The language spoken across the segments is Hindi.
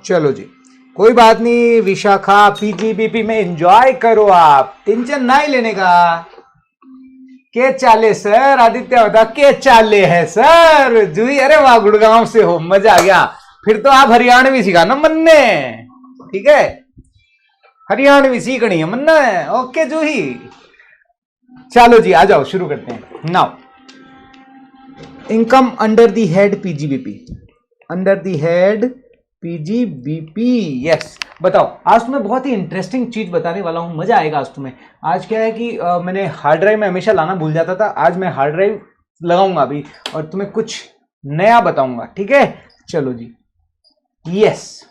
चलो जी, कोई बात नहीं विशाखा, पीजीबीपी में एंजॉय करो, आप टेंशन ना ही लेने का। के चाले सर, आदित्य बता के चाले है सर। जूही, अरे वाह, गुड़गांव से हो, मजा आ गया। फिर तो आप हरियाणवी सिखाना मन ने, ठीक है? हरियाणवी सीखनी है मन ने। ओके जूही, चलो जी आ जाओ, शुरू करते हैं। Now income under the head PGBP, under the head PGBP. Yes, बताओ। आज तुम्हें बहुत ही इंटरेस्टिंग चीज बताने वाला हूं, मजा आएगा आज तुम्हें। आज क्या है कि मैंने हार्ड ड्राइव में हमेशा लाना भूल जाता था, आज मैं हार्ड ड्राइव लगाऊंगा अभी और तुम्हें कुछ नया बताऊंगा, ठीक है? चलो जी, यस,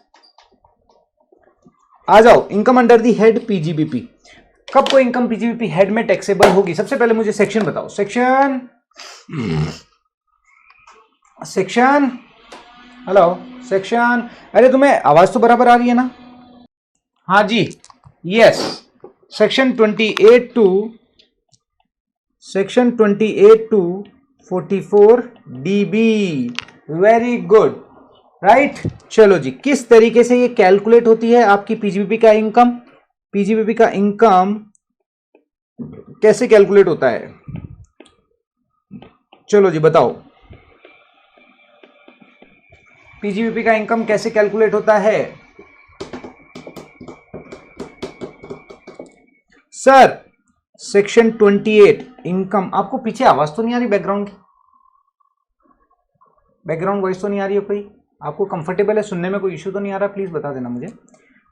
आ जाओ। Income under the head PGBP, कब कोई इनकम पीजीबीपी हेड में टैक्सेबल होगी? सबसे पहले मुझे सेक्शन बताओ। Section, section, hello section. अरे तुम्हें आवाज तो बराबर आ रही है ना? हाँ जी, yes. Section 28 two, section 28 two 44 DB. Very good, right. चलो जी, किस तरीके से ये कैलकुलेट होती है आपकी पीजीबीपी का इनकम? पीजीबीपी का इनकम कैसे कैलकुलेट होता है? चलो जी बताओ, पीजीबीपी का इनकम कैसे कैलकुलेट होता है? सर सेक्शन 28 इनकम, आपको पीछे आवाज तो नहीं आ रही बैकग्राउंड की? बैकग्राउंड वॉइस तो नहीं आ रही है कोई? आपको कंफर्टेबल है सुनने में? कोई इश्यू तो नहीं आ रहा? प्लीज बता देना मुझे।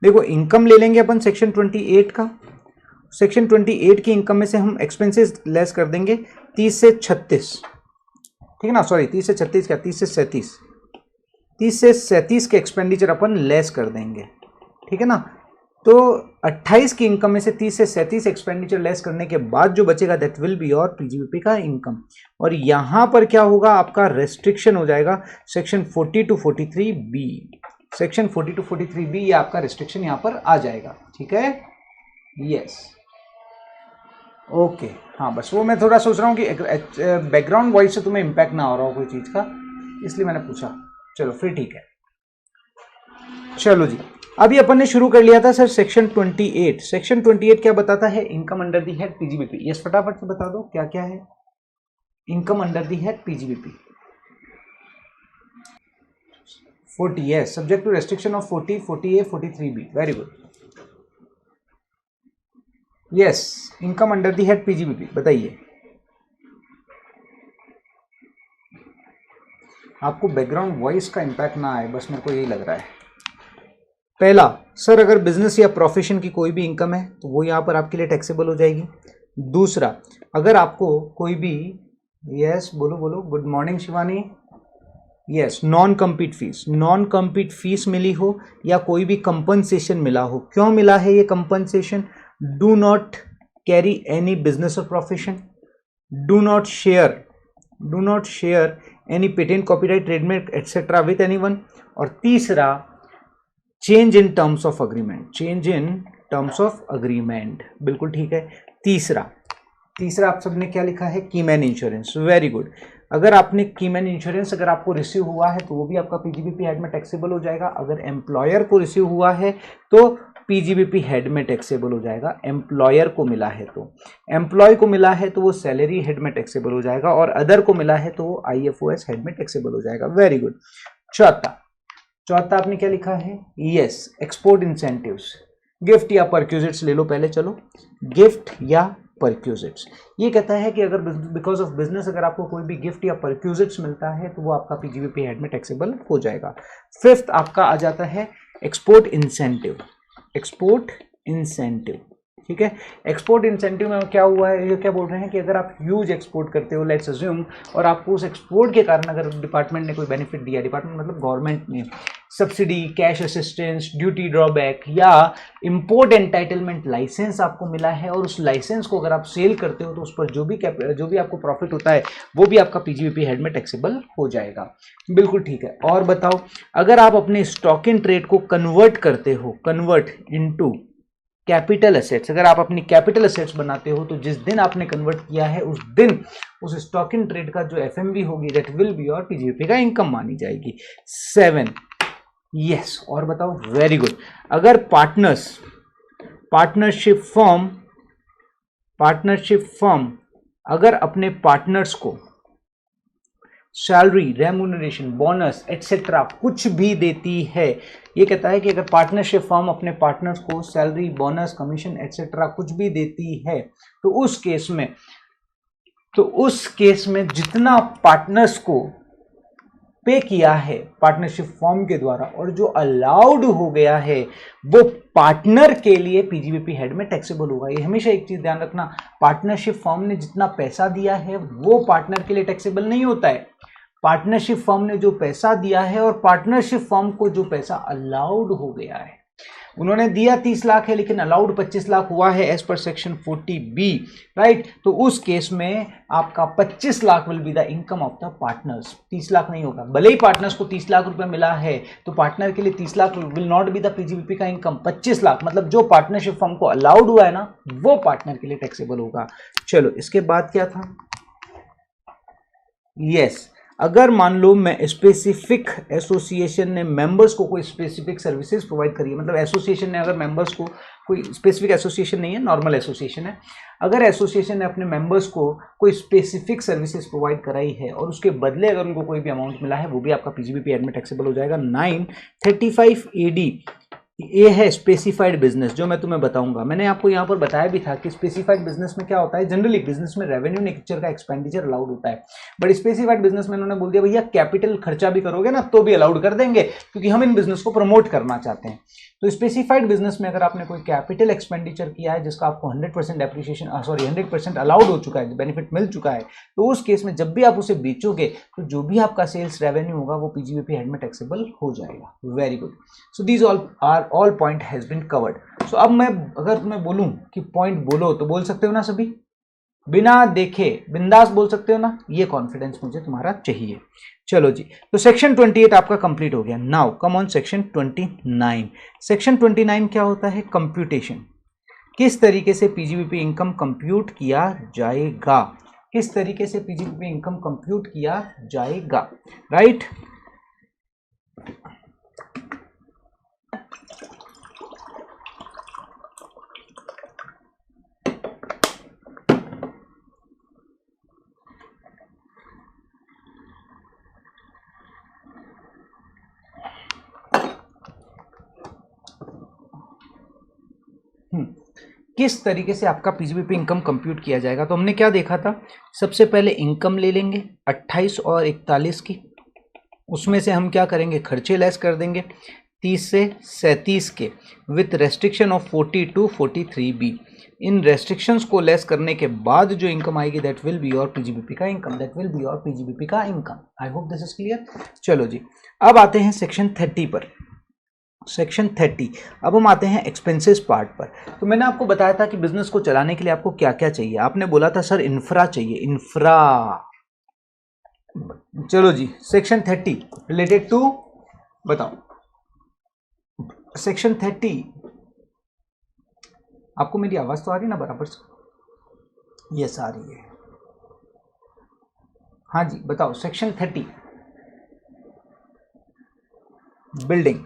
देखो, इनकम ले लेंगे अपन सेक्शन 28 का। सेक्शन 28 की इनकम में से हम एक्सपेंसेस लेस कर देंगे 30 से 36, ठीक है ना? सॉरी 30 से 36 क्या, 30 से 37, 30 से 37 के एक्सपेंडिचर अपन लेस कर देंगे, ठीक है ना? तो 28 की इनकम में से 30 से 37 एक्सपेंडिचर लेस करने के बाद जो बचेगा that will be your PGBP का इनकम। और यहां पर क्या होगा? आपका रेस्ट्रिक्शन हो जाएगा section 40 to 43 B. Section 40 to 43 B, ये आपका रेस्ट्रिक्शन यहां पर आ जाएगा, ठीक है? Yes, okay. हाँ, बस वो मैं थोड़ा सोच रहा हूँ कि बैकग्राउंड वॉइस से तुम्हें इंपैक्ट ना हो रहा हो कोई चीज का, इसलिए मैंने पूछा। चलो फिर ठीक है। चलो जी, अभी अपन ने शुरू कर लिया था सर सेक्शन 28। सेक्शन 28 क्या बताता है? Income under the head PGBP. Yes, फटाफट से बता दो क्या क्या है income under the head PGBP. 40, yes, subject to restriction of 40, 40A, 43B। Very good, yes. Income under the head PGBP, बताइए। आपको बैकग्राउंड वॉइस का इंपैक्ट ना आए, बस मेरे को यही लग रहा है। पहला, सर अगर बिजनेस या प्रोफेशन की कोई भी इनकम है तो वो यहाँ पर आपके लिए टैक्सेबल हो जाएगी। दूसरा, अगर आपको कोई भी, यस बोलो बोलो, good morning Shivani, yes, non compete fees, non compete fees मिली हो या कोई भी कंपनसेशन मिला हो। क्यों मिला है ये compensation? Do not carry any business और profession, do not share any patent, copyright, trademark etcetera with anyone. और तीसरा, change in terms of agreement, change in terms of agreement, बिल्कुल ठीक है। तीसरा आप सबने क्या लिखा है? Keyman insurance. Very good. अगर आपने कीमैन इंश्योरेंस अगर आपको रिसीव हुआ है तो वो भी आपका पीजीबीपी हेड में टैक्सेबल हो जाएगा। अगर एम्प्लॉयर को रिसीव हुआ है तो पीजीबीपी हेड में टैक्सेबल हो जाएगा। एम्प्लॉयर को मिला है तो, एम्प्लॉय को मिला है तो वो सैलरी हेड में टैक्सेबल हो जाएगा, और अदर को मिला है तो वो आईएफओएस हेड में टैक्सेबल हो जाएगा। Very good. चौथा आपने क्या लिखा है? यस, एक्सपोर्ट इंसेंटिव्स, गिफ्ट या परक्यूजिट्स ले लो पहले। चलो, गिफ्ट या परक्यूजिट्स, ये कहता है कि अगर बिकॉज ऑफ बिजनेस अगर आपको कोई भी गिफ्ट या परक्यूजिट्स मिलता है तो वो आपका पीजीबीपी हेड में टैक्सेबल हो जाएगा। फिफ्थ आपका आ जाता है एक्सपोर्ट इंसेंटिव, एक्सपोर्ट इंसेंटिव, ठीक है? एक्सपोर्ट इंसेंटिव में क्या हुआ है, ये क्या बोल रहे हैं कि अगर आप ह्यूज एक्सपोर्ट करते हो, लेट्स अज्यूम, और आपको उस एक्सपोर्ट के कारण अगर डिपार्टमेंट ने कोई बेनिफिट दिया, डिपार्टमेंट मतलब गवर्नमेंट ने subsidy, cash assistance, duty drawback या इंपोर्ट एंटाइटलमेंट लाइसेंस आपको मिला है, और उस लाइसेंस को अगर आप सेल करते हो तो उस पर जो भी आपको प्रॉफिट होता है वो भी आपका पीजीबीपी हेड में टैक्सेबल हो जाएगा। बिल्कुल ठीक है। और बताओ, अगर आप अपने स्टॉक इन ट्रेड को कन्वर्ट करते हो, कन्वर्ट इनटू कैपिटल एसेट्स, अगर आप अपनी कैपिटल एसेट्स बनाते हो तो जिस दिन आपने कन्वर्ट किया है उस दिन उस स्टॉक इन ट्रेड का जो एफएमवी होगी दैट विल बी और पीजीबीपी का इनकम मानी जाएगी। 7, यस, और बताओ, वेरी गुड। अगर पार्टनरशिप फर्म अगर अपने पार्टनर्स को सैलरी, रेम्यूनरेशन, बोनस एटसेट्रा कुछ भी देती है, ये कहता है कि अगर पार्टनरशिप फर्म अपने पार्टनर्स को सैलरी, बोनस, कमीशन एटसेट्रा कुछ भी देती है, तो उस केस में जितना पार्टनर्स को पे किया है पार्टनरशिप फॉर्म के द्वारा और जो अलाउड हो गया है वो पार्टनर के लिए पीजीबीपी हेड में टैक्सेबल होगा। ये हमेशा एक चीज ध्यान रखना, पार्टनरशिप फॉर्म ने जितना पैसा दिया है वो पार्टनर के लिए टैक्सेबल नहीं होता है। पार्टनरशिप फॉर्म ने जो पैसा दिया है और पार्टनरशिप फॉर्म को जो पैसा अलाउड हो गया है, उन्होंने दिया 30 लाख है लेकिन अलाउड 25 लाख हुआ है as per section 40B, right. तो उस केस में आपका 25 lakh will be the income of the partners, 30 lakh नहीं होगा। भले ही पार्टनर्स को 30 लाख रुपए मिला है तो पार्टनर के लिए 30 lakh will not be the PGBP का इनकम। 25 लाख मतलब जो पार्टनरशिप फर्म को अलाउड हुआ है ना, वो पार्टनर के लिए टैक्सेबल होगा। चलो, इसके बाद क्या था? यस, अगर मान लो मैं स्पेसिफिक एसोसिएशन ने मेंबर्स को कोई स्पेसिफिक सर्विसेज प्रोवाइड करी है, मतलब एसोसिएशन ने अगर मेंबर्स को, कोई स्पेसिफिक एसोसिएशन नहीं है, नॉर्मल एसोसिएशन है, अगर एसोसिएशन ने अपने मेंबर्स को कोई स्पेसिफिक सर्विसेज प्रोवाइड कराई है और उसके बदले अगर उनको कोई भी अमाउंट मिला है, वो भी आपका पीजीबीपी एड में टैक्सेबल हो जाएगा। 935 AD ये है स्पेसिफाइड बिजनेस, जो मैं तुम्हें बताऊंगा। मैंने आपको यहाँ पर बताया भी था कि स्पेसिफाइड बिजनेस में क्या होता है, जनरली बिजनेस में रेवेन्यू नेचर का एक्सपेंडिचर अलाउड होता है, बट स्पेसिफाइड बिजनेस में उन्होंने बोल दिया भैया कैपिटल खर्चा भी करोगे ना तो भी अलाउड कर देंगे, क्योंकि हम इन बिजनेस को प्रमोट करना चाहते हैं। तो स्पेसिफाइड बिजनेस में अगर आपने कोई कैपिटल एक्सपेंडिचर किया है जिसका आपको 100% एप्रिसिएशन 100% अलाउड हो चुका है, बेनिफिट मिल चुका है, तो उस केस में जब भी आप उसे बेचोगे तो जो भी आपका सेल्स रेवेन्यू होगा वो पीजीबीपी हेड में टैक्सेबल हो जाएगा। Very good. So these all point has been covered. So अब मैं अगर तुम्हें बोलूं कि पॉइंट बोलो तो बोल सकते हो ना सभी, बिना देखे बिंदास बोल सकते हो ना, ये कॉन्फिडेंस मुझे तुम्हारा चाहिए। चलो जी, तो सेक्शन 28 आपका कंप्लीट हो गया। Now come on section 29। Section 29 क्या होता है? कंप्यूटेशन। किस तरीके से पीजीबीपी इनकम कंप्यूट किया जाएगा, किस तरीके से पीजीबीपी इनकम कंप्यूट किया जाएगा, राइट। किस तरीके से आपका पीजीबीपी इनकम कंप्यूट किया जाएगा? तो हमने क्या देखा था, सबसे पहले इनकम ले लेंगे 28 और 41 की, उसमें से हम क्या करेंगे, खर्चे लेस कर देंगे 30 से 37 के, with restriction of 40 to 43B। इन रेस्ट्रिक्शंस को लेस करने के बाद जो इनकम आएगी that will be your PGBP का income, that will be your PGBP का income. I hope this is clear. चलो जी, अब आते हैं सेक्शन 30 पर। सेक्शन 30, अब हम आते हैं एक्सपेंसेस पार्ट पर। तो मैंने आपको बताया था कि बिजनेस को चलाने के लिए आपको क्या क्या चाहिए, आपने बोला था सर इंफ्रा चाहिए, इंफ्रा। चलो जी, सेक्शन 30 रिलेटेड टू, बताओ सेक्शन 30, आपको मेरी आवाज तो आ रही ना बराबर से? यस आ रही है। हाँ जी बताओ, सेक्शन 30 बिल्डिंग।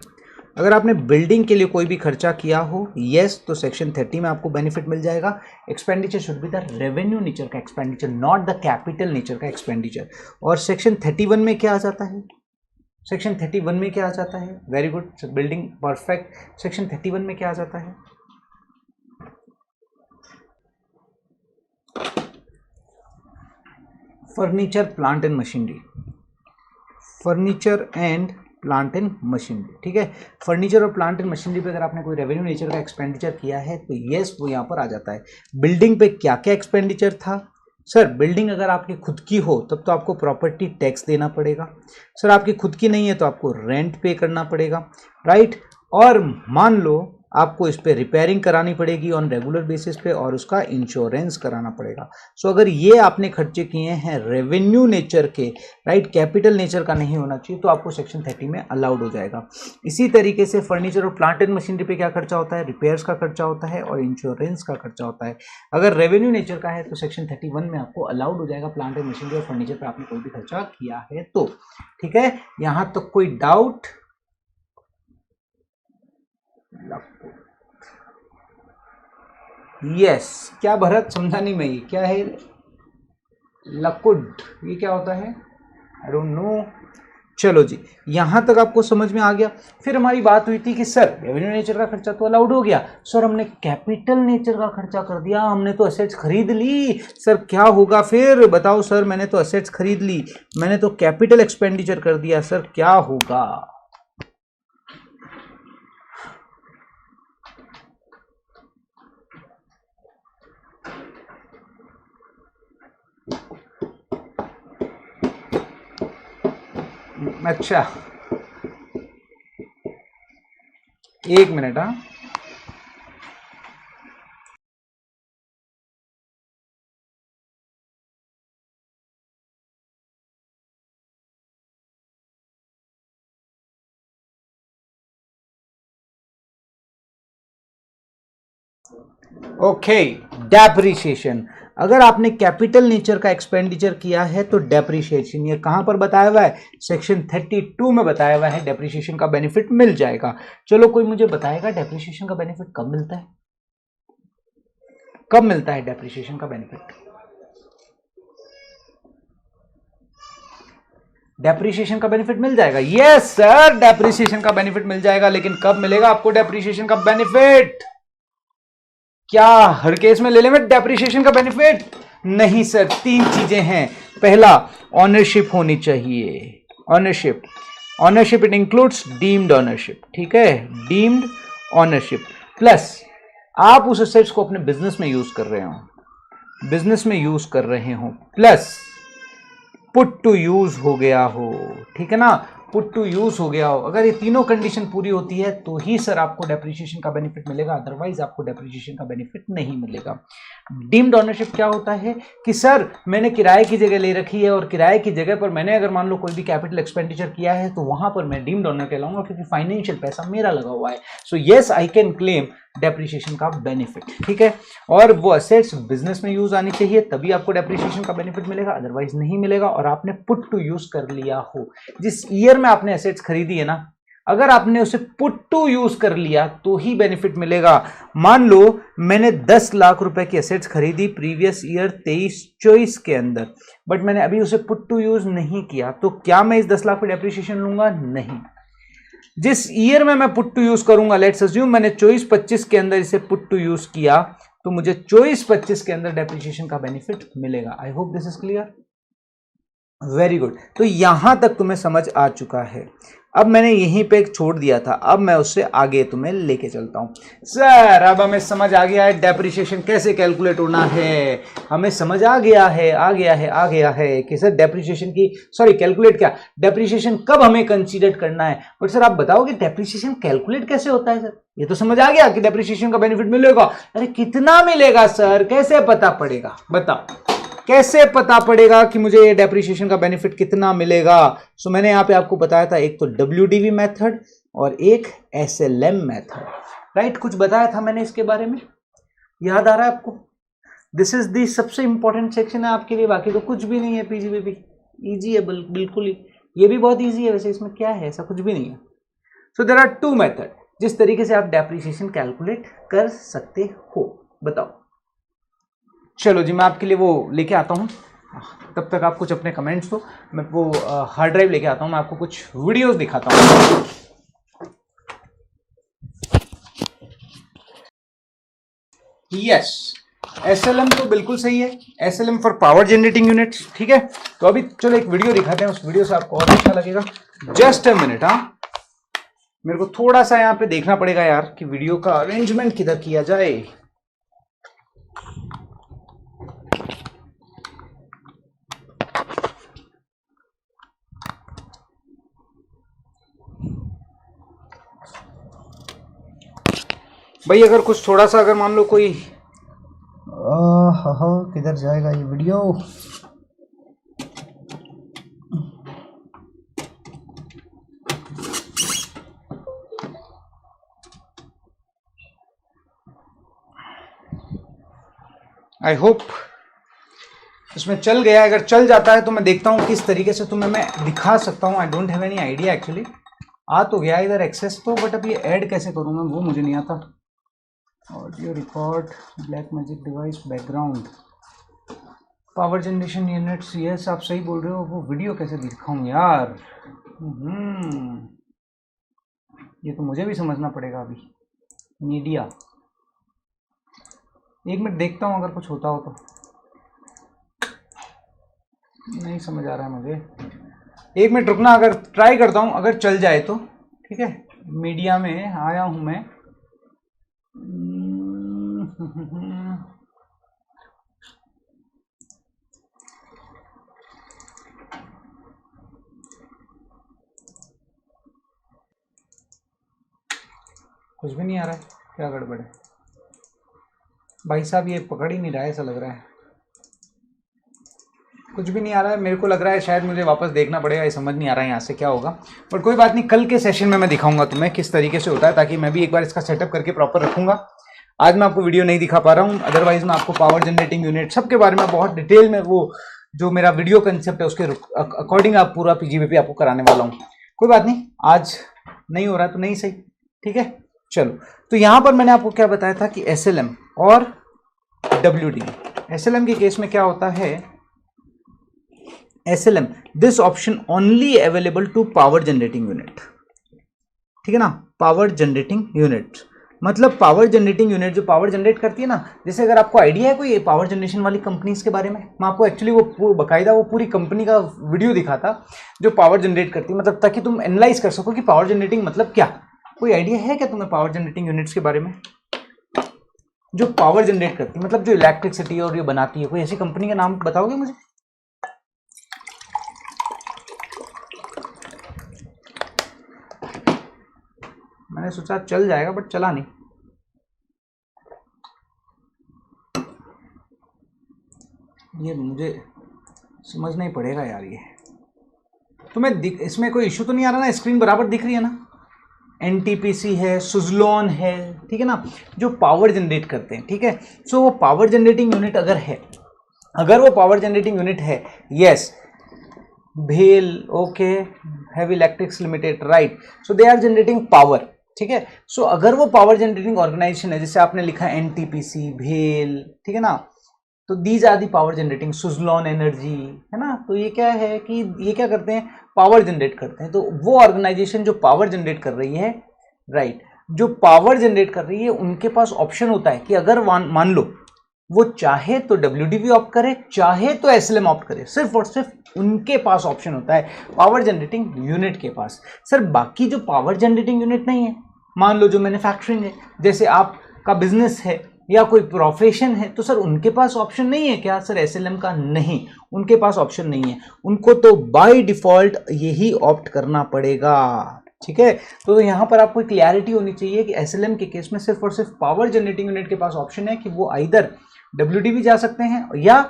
अगर आपने बिल्डिंग के लिए कोई भी खर्चा किया हो, यस, तो सेक्शन 30 में आपको बेनिफिट मिल जाएगा। Expenditure should be the revenue nature का expenditure, not the capital nature का एक्सपेंडिचर। और सेक्शन 31 में क्या आ जाता है, सेक्शन 31 में क्या आ जाता है? Very good, building, perfect. Section 31 में क्या आ जाता है? Furniture, plant and machinery, furniture and plant and machinery, ठीक है। फर्नीचर और प्लांट एंड मशीनरी पे अगर आपने कोई रेवेन्यू नेचर का एक्सपेंडिचर किया है तो यस, वो यहाँ पर आ जाता है। बिल्डिंग पे क्या क्या एक्सपेंडिचर था? सर बिल्डिंग अगर आपकी खुद की हो तब तो आपको प्रॉपर्टी टैक्स देना पड़ेगा, सर आपकी खुद की नहीं है तो आपको रेंट पे करना पड़ेगा, राइट। और मान लो आपको इस पर रिपेयरिंग करानी पड़ेगी ऑन रेगुलर बेसिस पे और उसका इंश्योरेंस कराना पड़ेगा। सो अगर ये आपने खर्चे किए हैं रेवेन्यू नेचर के, राइट, कैपिटल नेचर का नहीं होना चाहिए, तो आपको सेक्शन 30 में अलाउड हो जाएगा। इसी तरीके से फर्नीचर और प्लांट एंड मशीनरी पे क्या खर्चा होता है? रिपेयर्स का खर्चा होता है और इंश्योरेंस का खर्चा होता है। अगर रेवेन्यू नेचर का है तो सेक्शन 31 में आपको अलाउड हो जाएगा प्लांट एंड मशीनरी और फर्नीचर पर आपने कोई भी खर्चा किया है तो, ठीक है। यहाँ तक कोई डाउट? यस, क्या भरत, समझा नहीं मैं, ये क्या है? लकुड, ये क्या होता है? I don't know. चलो जी, यहां तक आपको समझ में आ गया। फिर हमारी बात हुई थी कि सर रेवेन्यू नेचर का खर्चा तो अलाउड हो गया, सर हमने कैपिटल नेचर का खर्चा कर दिया, हमने तो असेट्स खरीद ली, सर क्या होगा फिर? बताओ सर, मैंने तो असेट्स खरीद ली, मैंने तो कैपिटल एक्सपेंडिचर कर दिया, सर क्या होगा? अच्छा, एक मिनट। हाँ, ओके, डेप्रिसिएशन। अगर आपने कैपिटल नेचर का एक्सपेंडिचर किया है तो डेप्रिसिएशन, ये कहां पर बताया हुआ है? सेक्शन 32 में बताया हुआ है, डेप्रिसिएशन का बेनिफिट मिल जाएगा। चलो, कोई मुझे बताएगा डेप्रिसिएशन का बेनिफिट कब मिलता है? कब मिलता है डेप्रिसिएशन का बेनिफिट? डेप्रिसिएशन का बेनिफिट मिल जाएगा। यस सर, डेप्रिसिएशन का बेनिफिट मिल जाएगा, लेकिन कब मिलेगा आपको डेप्रिसिएशन का बेनिफिट? क्या हर केस में ले लें डेप्रिसिएशन का बेनिफिट? नहीं सर, तीन चीजें हैं। पहला, ऑनरशिप होनी चाहिए। Ownership, ownership it includes deemed ownership, ठीक है, डीम्ड ऑनरशिप। प्लस आप उस एसेट्स को अपने बिजनेस में यूज कर रहे हो, बिजनेस में यूज कर रहे हो, प्लस पुट टू यूज हो गया हो, ठीक है ना, पुट टू यूज हो गया हो। अगर ये तीनों कंडीशन पूरी होती है तो ही सर आपको डेप्रिसिएशन का बेनिफिट मिलेगा, अदरवाइज आपको डेप्रिसिएशन का बेनिफिट नहीं मिलेगा। डीम्ड ओनरशिप क्या होता है कि सर मैंने किराए की जगह ले रखी है और किराए की जगह पर मैंने अगर मान लो कोई भी कैपिटल एक्सपेंडिचर किया है तो वहां पर मैं डीम्ड ओनर कहलाऊंगा, क्योंकि फाइनेंशियल पैसा मेरा लगा हुआ है। So yes, I can claim depreciation का बेनिफिट, ठीक है। और वो असेट्स बिजनेस में यूज आनी चाहिए, तभी आपको डेप्रिसिएशन का बेनिफिट मिलेगा, अदरवाइज नहीं मिलेगा। और आपने पुट टू यूज कर लिया हो, जिस ईयर में आपने एसेट्स खरीदी है ना, अगर आपने उसे पुट टू यूज कर लिया तो ही बेनिफिट मिलेगा। मान लो मैंने 10 लाख रुपए की एसेट्स खरीदी प्रीवियस ईयर 23-24 के अंदर, बट मैंने अभी उसे पुट टू यूज नहीं किया, तो क्या मैं इस 10 लाख पे डेप्रिसिएशन लूंगा? नहीं। जिस ईयर में मैं पुट टू यूज करूंगा, लेट्स अज्यूम मैंने 24-25 के अंदर इसे पुट टू यूज किया, तो मुझे 24-25 के अंदर डेप्रिसिएशन का बेनिफिट मिलेगा। आई hope this is clear. Very good. तो यहां तक तुम्हें समझ आ चुका है। अब मैंने यहीं पे एक छोड़ दिया था, अब मैं उससे आगे तुम्हें लेके चलता हूं। सर अब हमें समझ आ गया है डेप्रिसिएशन कैसे कैलकुलेट होना है, हमें समझ आ गया है कि सर डेप्रिसिएशन की कैलकुलेट क्या, डेप्रिसिएशन कब हमें कंसीडर करना है। बट सर आप बताओगे डेप्रिसिएशन कैलकुलेट कैसे होता है? सर ये तो समझ आ गया कि डेप्रिसिएशन का बेनिफिट मिलेगा, अरे कितना मिलेगा सर, कैसे पता पड़ेगा? बताओ कैसे पता पड़ेगा कि मुझे ये डेप्रिसिएशन का बेनिफिट कितना मिलेगा? सो मैंने यहां पे आपको बताया था, एक तो WDV मेथड और एक SLM मेथड, राइट। कुछ बताया था मैंने इसके बारे में, याद आ रहा है आपको? दिस इज दी सबसे इंपॉर्टेंट सेक्शन है आपके लिए, बाकी तो कुछ भी नहीं है। PGBP इजी है, बिल्कुल ही, ये भी बहुत इजी है वैसे, इसमें क्या है, ऐसा कुछ भी नहीं है। सो देयर आर 2 मेथड जिस तरीके से आप डेप्रिसिएशन कैलकुलेट कर सकते हो। बताओ। चलो जी, मैं आपके लिए वो लेके आता हूँ, तब तक आप कुछ अपने कमेंट्स दो, मैं वो हार्ड ड्राइव लेके आता हूँ, मैं आपको कुछ वीडियोस दिखाता हूँ। यस, SLM तो बिल्कुल सही है, SLM for power generating units, ठीक है। तो अभी चलो एक वीडियो दिखाते हैं, उस वीडियो से आपको और अच्छा लगेगा। जस्ट अ मिनट, हाँ मेरे को थोड़ा सा यहाँ पे देखना पड़ेगा यार कि वीडियो का अरेंजमेंट किधर किया जाए। भाई अगर कुछ थोड़ा सा, अगर मान लो कोई किधर जाएगा ये वीडियो? आई होप इसमें चल गया, अगर चल जाता है तो मैं देखता हूँ किस तरीके से तुम्हें मैं दिखा सकता हूँ। I don't have any idea actually, आ तो गया इधर एक्सेस तो, बट अब ये ऐड कैसे करूँ मैं वो मुझे नहीं आता। Audio record, black magic device, background, power generation units, yes आप सही बोल रहे हो। वो वीडियो कैसे दिखाऊं यार, ये तो मुझे भी समझना पड़ेगा अभी। मीडिया, एक मिनट देखता हूँ अगर कुछ होता हो तो। नहीं समझ आ रहा है मुझे, एक मिनट रुकना, अगर ट्राई करता हूँ, अगर चल जाए तो ठीक है। मीडिया में आया हूँ मैं। कुछ भी नहीं आ रहा है, क्या गड़बड़ है भाई साहब, ये पकड़ ही नहीं रहा है ऐसा लग रहा है। कुछ भी नहीं आ रहा है, मेरे को लग रहा है शायद मुझे वापस देखना पड़ेगा, ये समझ नहीं आ रहा है यहाँ से क्या होगा। बट कोई बात नहीं, कल के सेशन में मैं दिखाऊंगा तुम्हें किस तरीके से होता है, ताकि मैं भी एक बार इसका सेटअप करके प्रॉपर रखूंगा। आज मैं आपको वीडियो नहीं दिखा पा रहा हूँ, अदरवाइज मैं आपको पावर जनरेटिंग यूनिट सबके बारे में बहुत डिटेल में, वो जो मेरा वीडियो कंसेप्ट है उसके अकॉर्डिंग आप पूरा पीजीबीपी आपको कराने वाला हूँ। कोई बात नहीं, आज नहीं हो रहा तो नहीं सही, ठीक है। चलो, तो यहाँ पर मैंने आपको क्या बताया था कि SLM और WDV। SLM के केस में क्या होता है, SLM, this option only available to power generating unit, ठीक है ना। पावर जनरेटिंग यूनिट मतलब पावर जनरेटिंग यूनिट जो पावर जनरेट करती है ना। जैसे अगर आपको आइडिया है कोई पावर जनरेशन वाली कंपनीज के बारे में, मैं आपको एक्चुअली वो बकायदा वो पूरी कंपनी का वीडियो दिखाता जो पावर जनरेट करती है, मतलब ताकि तुम एनालाइज कर सको कि पावर जनरेटिंग मतलब क्या। कोई आइडिया है क्या तुम्हें पावर जनरेटिंग यूनिट्स के बारे में, जो पावर जनरेट करती है, मतलब जो इलेक्ट्रिसिटी और ये बनाती है, कोई ऐसी कंपनी का नाम बताओगे मुझे? मैंने सोचा चल जाएगा बट चला नहीं। ये मुझे समझना ही पड़ेगा यार। ये तुम्हें इसमें कोई इशू तो नहीं आ रहा ना, स्क्रीन बराबर दिख रही है ना। NTPC है, सुजलॉन है, ठीक है ना, जो पावर जनरेट करते हैं, ठीक है। सो वो पावर जनरेटिंग यूनिट अगर है, अगर वो पावर जनरेटिंग यूनिट है, यस, भेल, okay, heavy electrics limited, right, so they are generating power, ठीक है। सो अगर वो पावर जनरेटिंग ऑर्गेनाइजेशन है, जैसे आपने लिखा NTPC, भेल, ठीक है ना, तो these are the power generating, Suzlon energy, है ना। तो ये क्या है कि ये क्या करते हैं, पावर जनरेट करते हैं। तो वो ऑर्गेनाइजेशन जो पावर जनरेट कर रही है, राइट, जो पावर जनरेट कर रही है, उनके पास ऑप्शन होता है कि अगर मान लो वो चाहे तो WDV ऑप्ट करे, चाहे तो SLM ऑप्ट करे, सिर्फ और सिर्फ उनके पास ऑप्शन होता है पावर जनरेटिंग यूनिट के पास। सर बाकी जो पावर जनरेटिंग यूनिट नहीं है, मान लो जो मैन्युफैक्चरिंग है, जैसे आपका बिजनेस है या कोई प्रोफेशन है, तो सर उनके पास ऑप्शन नहीं है क्या सर SLM का? नहीं, उनके पास ऑप्शन नहीं है, उनको तो बाय डिफॉल्ट यही ऑप्ट करना पड़ेगा, ठीक है। तो यहाँ पर आपको क्लैरिटी होनी चाहिए कि SLM के केस में सिर्फ और सिर्फ पावर जनरेटिंग यूनिट के पास ऑप्शन है कि वो आइदर WDV जा सकते हैं या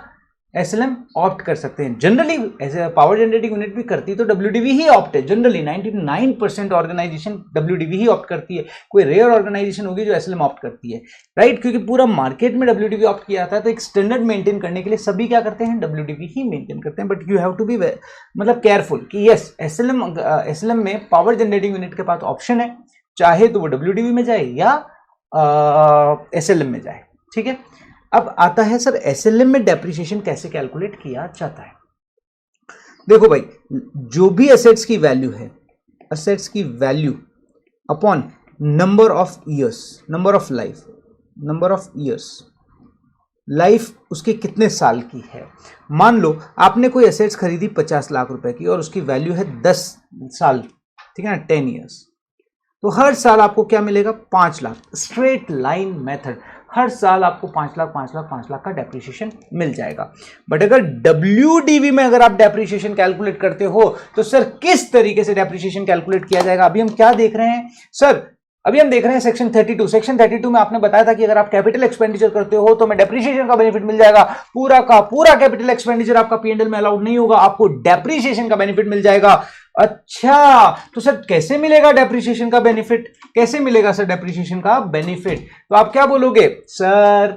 SLM ऑप्ट कर सकते हैं। जनरली ऐसे पावर जनरेटिंग यूनिट भी करती है तो WDV ही ऑप्ट है, जनरली 99% ऑर्गेनाइजेशन WDV ही ऑप्ट करती है। कोई रेयर ऑर्गेनाइजेशन होगी जो SLM ऑप्ट करती है, राइट, क्योंकि पूरा मार्केट में WDV ऑप्ट किया जाता है। तो एक स्टैंडर्ड मेंटेन करने के लिए सभी क्या करते हैं, WDV ही मेंटेन करते हैं। But you have to be मतलब केयरफुल कि यस, SLM में पावर जनरेटिंग यूनिट के पास ऑप्शन है, चाहे तो वो WDV में जाए या SLM में जाए, ठीक है। अब आता है सर SLM में डेप्रिसिएशन कैसे कैलकुलेट किया जाता है। देखो भाई, जो भी एसेट्स की वैल्यू है, एसेट्स की value upon number of years, number of life, number of years, life उसके कितने साल की है। मान लो आपने कोई एसेट्स खरीदी 50 लाख रुपए की और उसकी वैल्यू है 10 साल, ठीक है ना, 10 ईयर्स, तो हर साल आपको क्या मिलेगा, 5 लाख, स्ट्रेट लाइन मेथड, हर साल आपको 5 लाख 5 लाख 5 लाख का डेप्रिसिएशन मिल जाएगा। बट अगर WDV में अगर आप डेप्रिसिएशन कैलकुलेट करते हो तो सर किस तरीके से डेप्रिसिएशन कैलकुलेट किया जाएगा, अभी हम क्या देख रहे हैं सर, अभी हम देख रहे हैं सेक्शन 32। सेक्शन 32 में आपने बताया था कि अगर आप कैपिटल एक्सपेंडिचर करते हो तो हमें डेप्रिसिएशन का बेनिफिट मिल जाएगा, पूरा का पूरा कैपिटल एक्सपेंडिचर आपका P&L में अलाउड नहीं होगा, आपको डेप्रिसिएशन का बेनिफिट मिल जाएगा। अच्छा, तो सर कैसे मिलेगा डेप्रिसिएशन का बेनिफिट, कैसे मिलेगा सर डेप्रिसिएशन का बेनिफिट? तो आप क्या बोलोगे, सर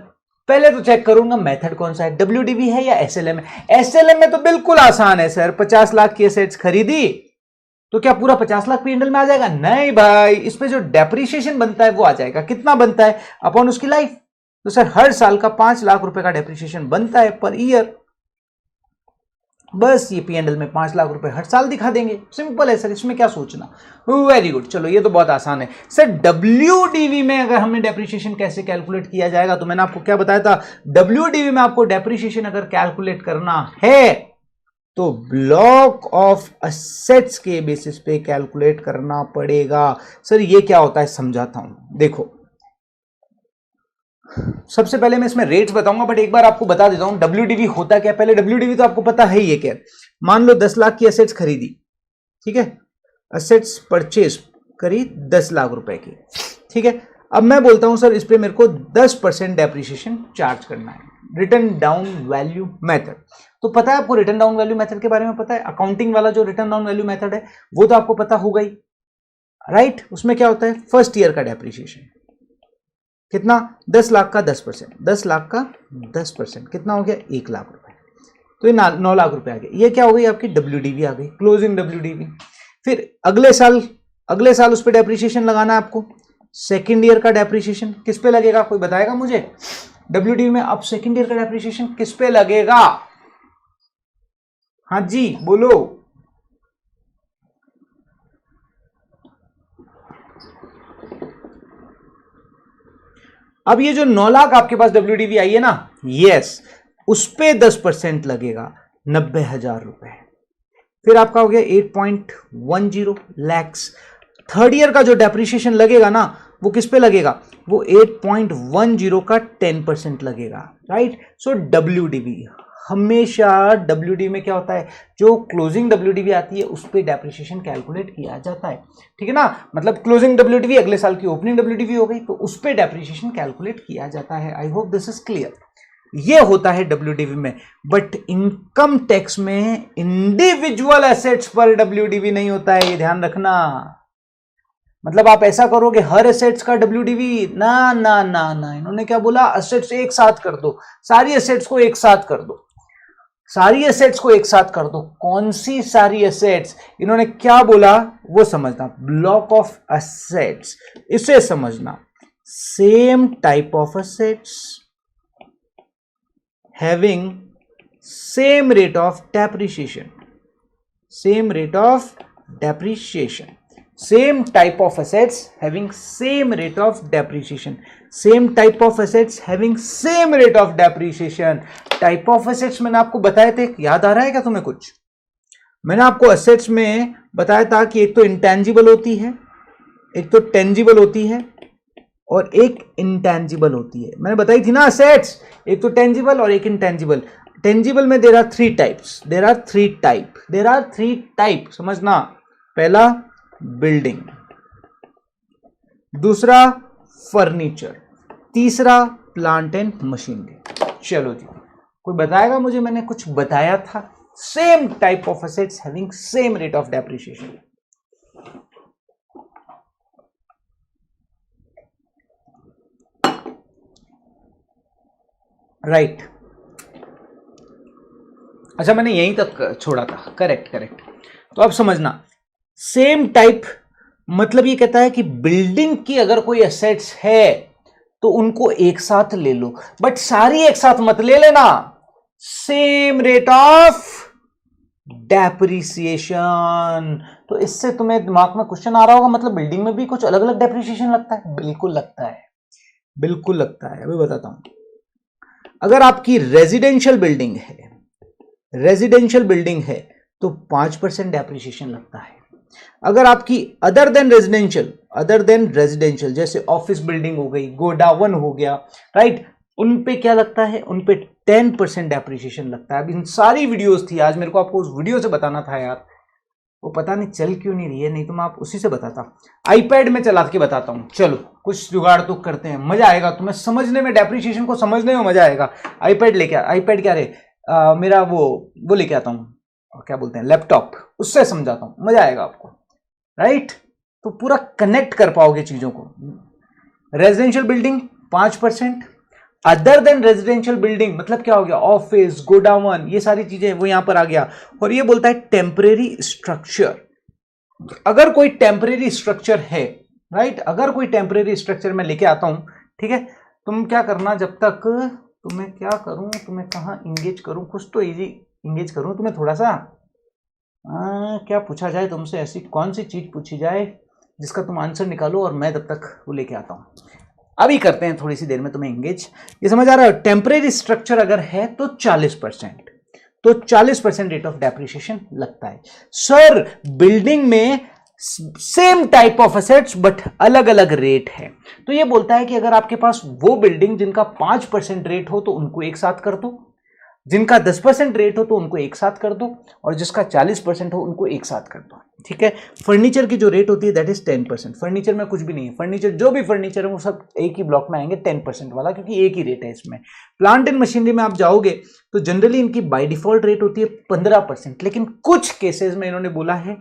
पहले तो चेक करूंगा मेथड कौन सा है, WDV है या SLM है। SLM में तो बिल्कुल आसान है सर, 50 लाख की एसेट्स खरीदी तो क्या पूरा 50 लाख P&L में आ जाएगा? नहीं भाई, इस पे जो डेप्रिसिएशन बनता है वो आ जाएगा। कितना बनता है? अपॉन उसकी लाइफ। तो सर हर साल का 5 लाख रुपए का डेप्रिसिएशन बनता है पर ईयर। बस ये P&L में 5 लाख रुपए हर साल दिखा देंगे। सिंपल है सर, इसमें क्या सोचना। वेरी गुड, चलो ये तो बहुत आसान है। सर WDV में अगर हमने डेप्रिसिएशन कैसे कैलकुलेट किया जाएगा, तो मैंने आपको क्या बताया था, WDV में आपको डेप्रिसिएशन अगर कैलकुलेट करना है तो ब्लॉक ऑफ असेट्स के बेसिस पे कैलकुलेट करना पड़ेगा। सर ये क्या होता है समझाता हूं, देखो सबसे पहले मैं इसमें रेट्स बताऊंगा, बट एक बार आपको बता देता हूं WDV होता क्या। पहले WDV तो आपको पता है ये क्या है। मान लो 10 लाख की असेट्स खरीदी, ठीक है, असेट्स परचेज करी 10 लाख रुपए की, ठीक है। अब मैं बोलता हूं सर इस पे मेरे को 10% डेप्रिसिएशन चार्ज करना है, रिटर्न डाउन वैल्यू मेथड। तो पता है आपको रिटर्न डाउन वैल्यू मेथड के बारे में पता है, अकाउंटिंग वाला जो रिटर्न डाउन वैल्यू मेथड है वो तो आपको पता होगा ही, राइट। उसमें क्या होता है, फर्स्ट ईयर का डेप्रिसिएशन कितना, 10 लाख का 10%, 10 लाख का 10% कितना हो गया, 1 लाख रुपए। तो ये 9 लाख रुपए आ गए। ये क्या हो गई आपकी WDV आ गई, क्लोजिंग WDV। फिर अगले साल उस पर डेप्रिसिएशन लगाना है आपको। सेकेंड ईयर का डेप्रिसिएशन किस पे लगेगा, कोई बताएगा मुझे WDV में? अब सेकेंड ईयर का डेप्रिसिएशन किस पे लगेगा? हाँ जी बोलो। अब ये जो 9 लाख आपके पास WDV आई है ना, यस, उस पे 10% लगेगा, 90,000 रुपए। फिर आपका हो गया 8.10 लैक्स। थर्ड ईयर का जो डेप्रिसिएशन लगेगा ना वो किस पे लगेगा, वो 8.10 का 10% लगेगा, राइट। सो WDV हमेशा, WDV में क्या होता है, जो क्लोजिंग WDV आती है उस पर डेप्रिसिएशन कैलकुलेट किया जाता है, ठीक है ना। मतलब क्लोजिंग WDV अगले साल की ओपनिंग WDV हो गई, तो उस पर डेप्रिसिएशन कैलकुलेट किया जाता है। I hope this is clear. ये होता है WDV में। बट इनकम टैक्स में इंडिविजुअल एसेट्स पर WDV नहीं होता है, ये ध्यान रखना। मतलब आप ऐसा करोगे हर एसेट्स का WDV, ना ना ना ना, इन्होंने क्या बोला, एसेट्स एक साथ कर दो, सारी एसेट्स को एक साथ कर दो, सारी एसेट्स को एक साथ कर दो। कौन सी सारी एसेट्स, इन्होंने क्या बोला वो समझना। ब्लॉक ऑफ एसेट्स, इसे समझना। Same type of assets having same rate of depreciation, same rate of depreciation, same type of assets having same rate of depreciation, same type of assets having same rate of depreciation। type of assets मैंने आपको बताए थे, याद आ रहा है क्या तुम्हें कुछ? मैंने आपको assets में बताया था कि एक तो intangible होती है, एक तो tangible होती है और एक intangible होती है। मैंने बताई थी ना assets, एक तो tangible और एक intangible। tangible में there are three types, there are three type, समझना। पहला बिल्डिंग, दूसरा फर्नीचर, तीसरा प्लांट एंड मशीनरी। चलो जी, कोई बताएगा मुझे, मैंने कुछ बताया था? Same type of assets having same rate of depreciation. Right. अच्छा मैंने यहीं तक छोड़ा था, करेक्ट। तो अब समझना, सेम टाइप मतलब ये कहता है कि बिल्डिंग की अगर कोई एसेट्स है तो उनको एक साथ ले लो, बट सारी एक साथ मत ले लेना। Same rate of depreciation. तो इससे तुम्हें दिमाग में क्वेश्चन आ रहा होगा, मतलब बिल्डिंग में भी कुछ अलग अलग डेप्रिसिएशन लगता है? बिल्कुल लगता है, बिल्कुल लगता है। अभी बताता हूं। अगर आपकी रेजिडेंशियल बिल्डिंग है तो 5% डेप्रिसिएशन लगता है। अगर आपकी अदर देन रेजिडेंशियल जैसे ऑफिस बिल्डिंग हो गई, गोडाउन हो गया, राइट, उन पे क्या लगता है, उन पे 10% डेप्रिसिएशन लगता है। अब इन सारी वीडियोस थी, आज मेरे को आपको उस वीडियो से बताना था यार, वो पता नहीं चल क्यों नहीं रही है, नहीं तो मैं आप उसी से बताता। आईपैड में चला के बताता हूँ, चलो कुछ जुगाड़ तो करते हैं, मजा आएगा तुम्हें समझने में, डेप्रिसिएशन को समझने में मजा आएगा। आईपैड लेके, आईपैड क्या रे, मेरा वो लेके आता हूँ, क्या बोलते हैं, लैपटॉप, उससे समझाता हूँ, मजा आएगा आपको, राइट। तो पूरा कनेक्ट कर पाओगे चीजों को। Residential building 5%, other than residential building मतलब क्या हो गया, ऑफिस, गोडाउन, ये सारी चीजें वो यहां पर आ गया। और ये बोलता है टेम्परेरी स्ट्रक्चर, अगर कोई टेम्परेरी स्ट्रक्चर है, राइट, अगर कोई टेम्परेरी स्ट्रक्चर मैं लेके आता हूं, ठीक है, तुम क्या करना, जब तक तुम्हें क्या करूं, तुम्हें कहां इंगेज करूं, कुछ तो इजी इंगेज करूं तुम्हें थोड़ा सा। क्या पूछा जाए तुमसे, ऐसी कौन सी चीज पूछी जाए जिसका तुम आंसर निकालो और मैं तब तक वो लेके आता हूं। अभी करते हैं थोड़ी सी देर में तुम्हें इंगेज। ये समझ आ रहा है, टेम्परेरी स्ट्रक्चर अगर है तो 40%, तो 40% रेट ऑफ डेप्रिसिएशन लगता है। सर बिल्डिंग में same type of assets but अलग अलग रेट है, तो ये बोलता है कि अगर आपके पास वो बिल्डिंग जिनका 5% रेट हो तो उनको एक साथ कर दो, जिनका 10% रेट हो तो उनको एक साथ कर दो, और जिसका 40% हो उनको एक साथ कर दो, ठीक है। फर्नीचर की जो रेट होती है दैट इज 10%। फर्नीचर में कुछ भी नहीं है, फर्नीचर जो भी फर्नीचर है वो सब एक ही ब्लॉक में आएंगे 10% वाला, क्योंकि एक ही रेट है इसमें। प्लांट एंड मशीनरी में आप जाओगे तो जनरली इनकी बाय डिफॉल्ट रेट होती है 15%, लेकिन कुछ केसेस में इन्होंने बोला है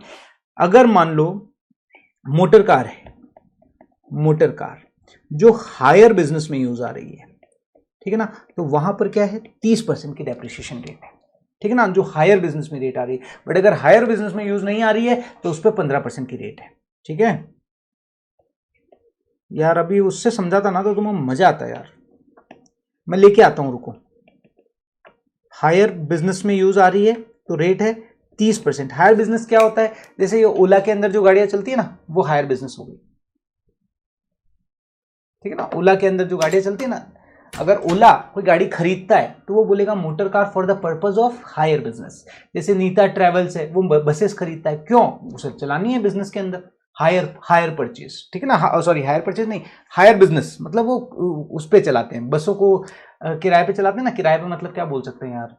अगर मान लो मोटर कार है, मोटर कार जो हायर बिजनेस में यूज आ रही है, ठीक है ना, तो वहां पर क्या है 30% की डेप्रिसिएशन रेट है, ठीक है ना, जो हायर बिजनेस में रेट आ रही है। बट अगर हायर बिजनेस में यूज नहीं आ रही है तो उस पर 15% की रेट है, ठीक है यार। अभी उससे समझाता ना तो तुम्हें मजा आता यार, मैं लेके आता हूं, रुको। हायर बिजनेस में यूज आ रही है तो रेट है 30%। हायर बिजनेस क्या होता है, जैसे ये ओला के अंदर जो गाड़ियां चलती है ना वो हायर बिजनेस हो गई, ठीक है ना। ओला के अंदर जो गाड़ियां चलती है ना, अगर ओला कोई गाड़ी खरीदता है तो वो बोलेगा motor car for the purpose of hire business. जैसे नीता ट्रेवल्स है, वो बसेस खरीदता है, क्यों, उसे चलानी है बिजनेस के अंदर, हायर हायर परचेज, ठीक है ना, सॉरी हायर परचेज नहीं, हायर बिजनेस, मतलब वो उस पे चलाते हैं, बसों को किराए पे चलाते हैं ना, किराए पे मतलब क्या बोल सकते हैं यार,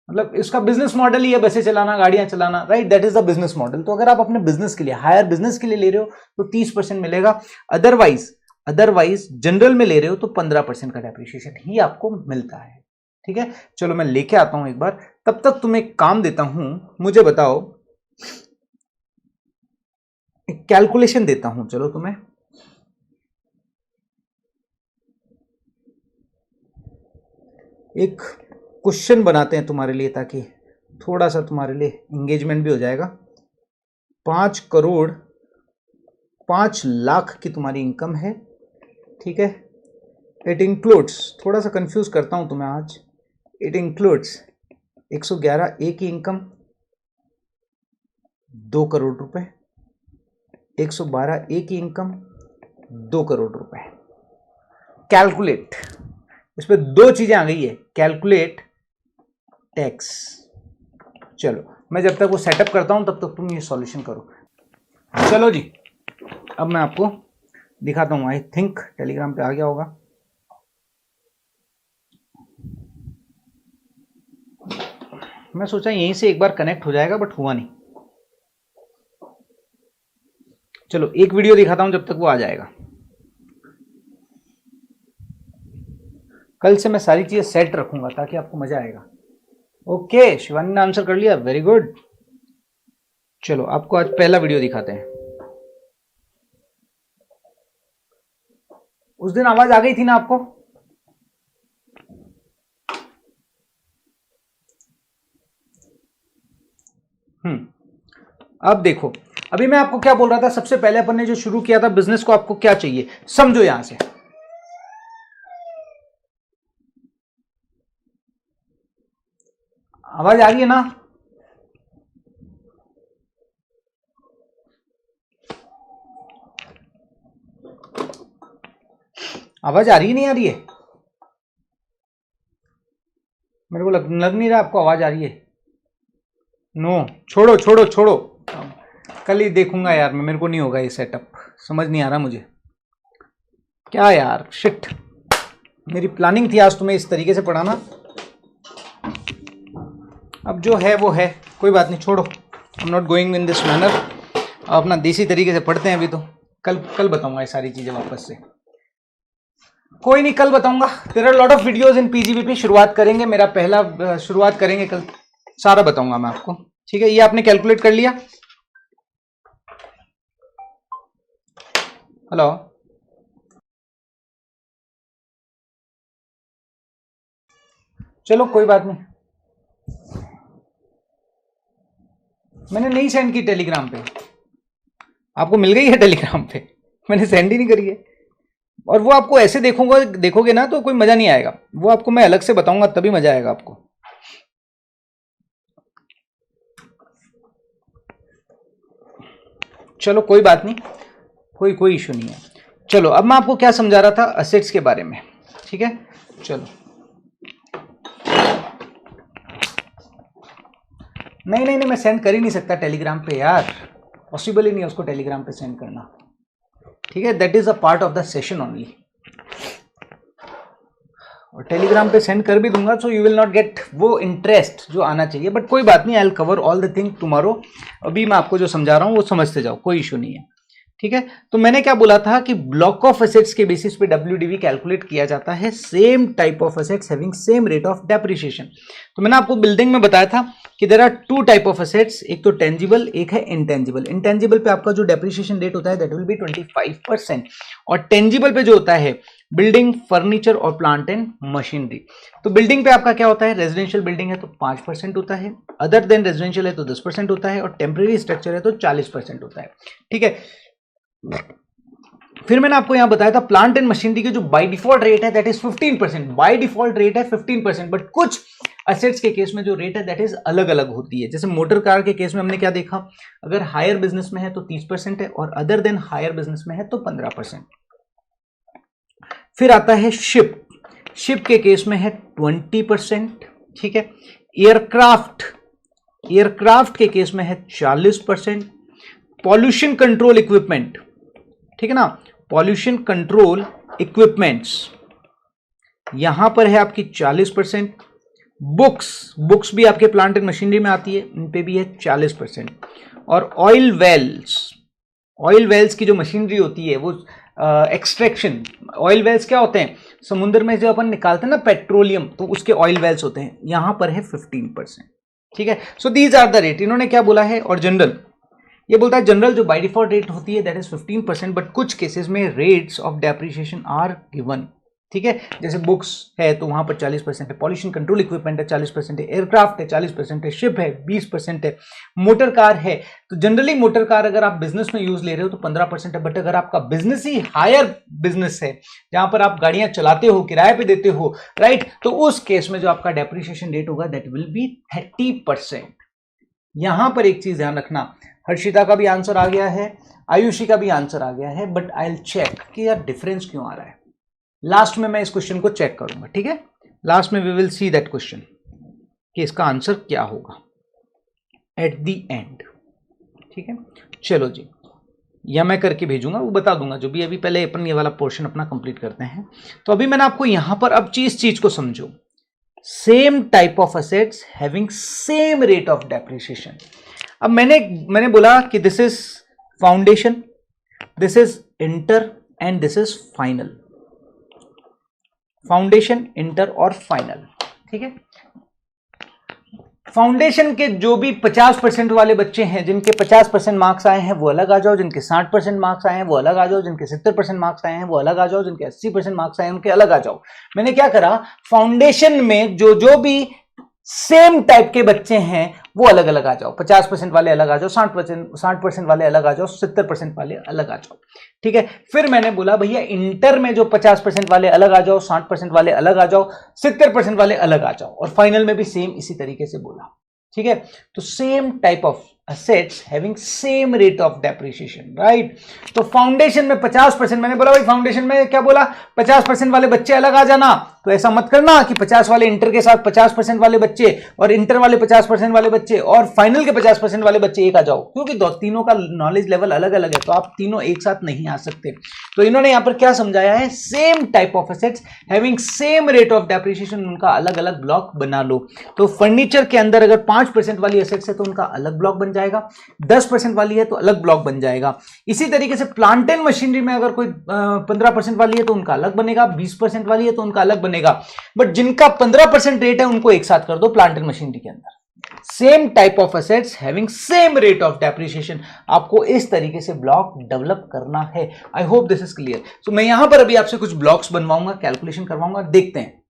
मतलब इसका बिजनेस मॉडल ही है बसें चलाना, गाड़ियां चलाना, right, that is the business model. तो अगर आप अपने बिजनेस के लिए, हायर बिजनेस के लिए ले रहे हो तो 30% मिलेगा, अदरवाइज जनरल में ले रहे हो तो 15% का डेप्रिसिएशन ही आपको मिलता है, ठीक है। चलो मैं लेके आता हूं एक बार, तब तक तुम्हें एक काम देता हूं, मुझे बताओ, एक कैलकुलेशन देता हूं, चलो तुम्हें एक क्वेश्चन बनाते हैं तुम्हारे लिए, ताकि थोड़ा सा तुम्हारे लिए इंगेजमेंट भी हो जाएगा। 5,05,00,000 की तुम्हारी इनकम है, ठीक है। इट इंक्लूड्स, थोड़ा सा कंफ्यूज करता हूं तुम्हें आज, इट इंक्लूड्स 111 ए की इनकम 2 करोड़ रुपए, 112 ए की इनकम 2 करोड़ रुपए। कैलकुलेट, इस पे दो चीजें आ गई है, कैलकुलेट टैक्स। चलो मैं जब तक वो सेटअप करता हूं तब तक तुम ये सॉल्यूशन करो। चलो जी, अब मैं आपको दिखाता हूं, आई थिंक टेलीग्राम पे आ गया होगा। मैं सोचा यहीं से एक बार कनेक्ट हो जाएगा बट हुआ नहीं। चलो एक वीडियो दिखाता हूं जब तक वो आ जाएगा। कल से मैं सारी चीजें सेट रखूंगा ताकि आपको मजा आएगा। ओके, शिवानी ने आंसर कर लिया, वेरी गुड। चलो आपको आज पहला वीडियो दिखाते हैं। उस दिन आवाज आ गई थी ना आपको? अब देखो, अभी मैं आपको क्या बोल रहा था, सबसे पहले अपन ने जो शुरू किया था बिजनेस को, आपको क्या चाहिए समझो यहां से। आवाज आ रही है ना? आवाज आ रही है, नहीं आ रही है? मेरे को लग नहीं रहा आपको आवाज आ रही है। नो, छोड़ो छोड़ो छोड़ो, कल ही देखूंगा यार मैं, मेरे को नहीं होगा ये सेटअप, समझ नहीं आ रहा मुझे क्या यार, शिट। मेरी प्लानिंग थी आज तुम्हें इस तरीके से पढ़ाना, अब जो है वो है, कोई बात नहीं, छोड़ो। I am not going in this manner, अपना देसी तरीके से पढ़ते हैं अभी तो। कल बताऊंगा ये सारी चीजें वापस से, कोई नहीं, कल बताऊंगा। There are lot of videos in PGBP, शुरुआत करेंगे, मेरा पहला शुरुआत करेंगे कल, सारा बताऊंगा मैं आपको, ठीक है। ये आपने कैलकुलेट कर लिया? हेलो, चलो कोई बात नहीं, मैंने नहीं सेंड की टेलीग्राम पे। आपको मिल गई है टेलीग्राम पे, मैंने सेंड ही नहीं करी है। और वो आपको ऐसे देखोगे ना तो कोई मजा नहीं आएगा, वो आपको मैं अलग से बताऊंगा तभी मजा आएगा आपको। चलो कोई बात नहीं, कोई इशू नहीं है। चलो अब मैं आपको क्या समझा रहा था असेट्स के बारे में, ठीक है। चलो नहीं, मैं सेंड कर ही नहीं सकता टेलीग्राम पे यार, पॉसिबल ही नहीं है उसको टेलीग्राम पे सेंड करना, ठीक है। That is a part of the session only, और टेलीग्राम पे सेंड कर भी दूंगा so you will not gate वो इंटरेस्ट जो आना चाहिए, बट कोई बात नहीं, I will cover all the thing tomorrow. अभी मैं आपको जो समझा रहा हूँ वो समझते जाओ, कोई इशू नहीं है, ठीक है। तो मैंने क्या बोला था कि ब्लॉक ऑफ एसेट्स के बेसिस पे WDV कैलकुलेट किया जाता है, same type of assets having same rate of depreciation. तो मैंने आपको बिल्डिंग में बताया था कि there are two type of assets, एक तो टेंजिबल, एक है इंटेंजिबल। इंटेंजिबल पे आपका जो डेप्रिसिएशन रेट होता है दैट विल बी 25%, और टेंजिबल पे जो होता है बिल्डिंग, फर्नीचर और प्लांट एंड मशीनरी। तो बिल्डिंग पे आपका क्या होता है, रेजिडेंशियल बिल्डिंग है तो 5% होता है, अदर देन रेजिडेंशियल है तो 10% होता है, और टेम्परेरी स्ट्रक्चर है तो 40% होता है, ठीक है। फिर मैंने आपको यहां बताया था प्लांट एंड मशीनरी की जो बाय डिफॉल्ट रेट है that is 15%, by default rate है 15%, बट कुछ असेट्स के केस में जो रेट है दैट इज अलग अलग होती है। जैसे मोटर कार के केस में हमने क्या देखा, अगर हायर बिजनेस में है तो 30% है, और अदर देन हायर बिजनेस में है तो 15%। फिर आता है शिप, शिप के केस में है 20%, ठीक है। एयरक्राफ्ट के केस में है 40%। पॉल्यूशन कंट्रोल इक्विपमेंट, ठीक है ना, पॉल्यूशन कंट्रोल इक्विपमेंट्स यहां पर है आपकी 40%। बुक्स भी आपके प्लांट एंड मशीनरी में आती है, इन पे भी है 40%। और ऑयल वेल्स की जो मशीनरी होती है वो एक्सट्रैक्शन, ऑयल वेल्स क्या होते हैं, समुद्र में जो अपन निकालते हैं ना पेट्रोलियम, तो उसके ऑयल वेल्स होते हैं, यहां पर है 15%, ठीक है। So these are the rate, इन्होंने क्या बोला है। और जनरल, ये बोलता है जनरल जो बाय डिफॉल्ट रेट होती है दैट इज 15%, बट कुछ केसेस में rates of depreciation are given, ठीक है। जैसे बुक्स है तो वहां पर 40% है, पॉल्यूशन कंट्रोल इक्विपमेंट है 40% है, एयरक्राफ्ट है 40% है, शिप है 20% है, मोटर कार है तो जनरली मोटर कार अगर आप बिजनेस में यूज ले रहे हो तो 15% है, बट अगर आपका बिजनेस ही हायर बिजनेस है जहां पर आप गाड़ियां चलाते हो, किराए पे देते हो, राइट, तो उस केस में जो आपका डेप्रिसिएशन रेट होगा दैट विल बी 30%। यहां पर एक चीज ध्यान रखना, हर्षिता का भी आंसर आ गया है, आयुषी का भी आंसर आ गया है, बट आई विल चेक कि यार डिफरेंस क्यों आ रहा है। लास्ट में मैं इस क्वेश्चन को चेक करूंगा, ठीक है। लास्ट में we will see that question कि इसका आंसर क्या होगा एट द एंड, ठीक है। चलो जी, या मैं करके भेजूंगा, वो बता दूंगा जो भी। अभी पहले अपन ये वाला पोर्शन अपना कंप्लीट करते हैं। तो अभी मैंने आपको यहां पर अब चीज को समझो, same type of assets having same rate of depreciation. अब मैंने बोला कि this is foundation, this is inter and this is final, foundation, inter और फाइनल, ठीक है। फाउंडेशन के जो भी 50% वाले बच्चे हैं, जिनके 50% मार्क्स आए हैं वो अलग आ जाओ, जिनके 60% मार्क्स आए हैं वो अलग आ जाओ, जिनके 70% मार्क्स आए हैं वो अलग आ जाओ, जिनके 80% मार्क्स आए हैं उनके अलग आ जाओ। मैंने क्या करा, फाउंडेशन में जो भी सेम टाइप के बच्चे हैं वो अलग अलग आ जाओ, 50% वाले अलग आ जाओ, 60% वाले अलग आ जाओ, 70% वाले अलग आ जाओ, ठीक है। फिर मैंने बोला भैया इंटर में जो 50% वाले अलग आ जाओ, 60% वाले अलग आ जाओ, 70% वाले अलग आ जाओ, और फाइनल में भी सेम इसी तरीके से बोला, ठीक है। तो same type of assets having same rate of depreciation, right? तो फाउंडेशन में 50%, मैंने बोला भाई फाउंडेशन में क्या बोला, 50% वाले बच्चे अलग आ जाना, तो ऐसा मत करना कि 50 वाले इंटर के साथ 50% वाले बच्चे और इंटर वाले 50% वाले बच्चे और फाइनल के 50% वाले बच्चे एक आ जाओ, क्योंकि तीनों का नॉलेज लेवल अलग अलग है, तो आप तीनों एक साथ नहीं आ सकते। तो इन्होंने यहां पर क्या समझाया है, same type of assets having same rate of depreciation, उनका अलग अलग ब्लॉक बना लो। तो फर्नीचर के अंदर अगर 5% वाली एसेट्स है तो उनका अलग ब्लॉक बन जाएगा, 10% वाली है तो अलग ब्लॉक बन जाएगा। इसी तरीके से प्लांट एंड मशीनरी में अगर कोई 15% वाली है तो उनका अलग बनेगा, 20% वाली है तो उनका अलग बनेगा, बट जिनका 15% रेट है उनको एक साथ कर दो प्लांट एंड मशीनरी के अंदर। Same type of assets having same rate of depreciation, आपको इस तरीके से ब्लॉक डेवलप करना है। I hope this is clear. So मैं यहां पर अभी आपसे कुछ ब्लॉक्स बनवाऊंगा, कैलकुलेशन करवाऊंगा, देखते हैं।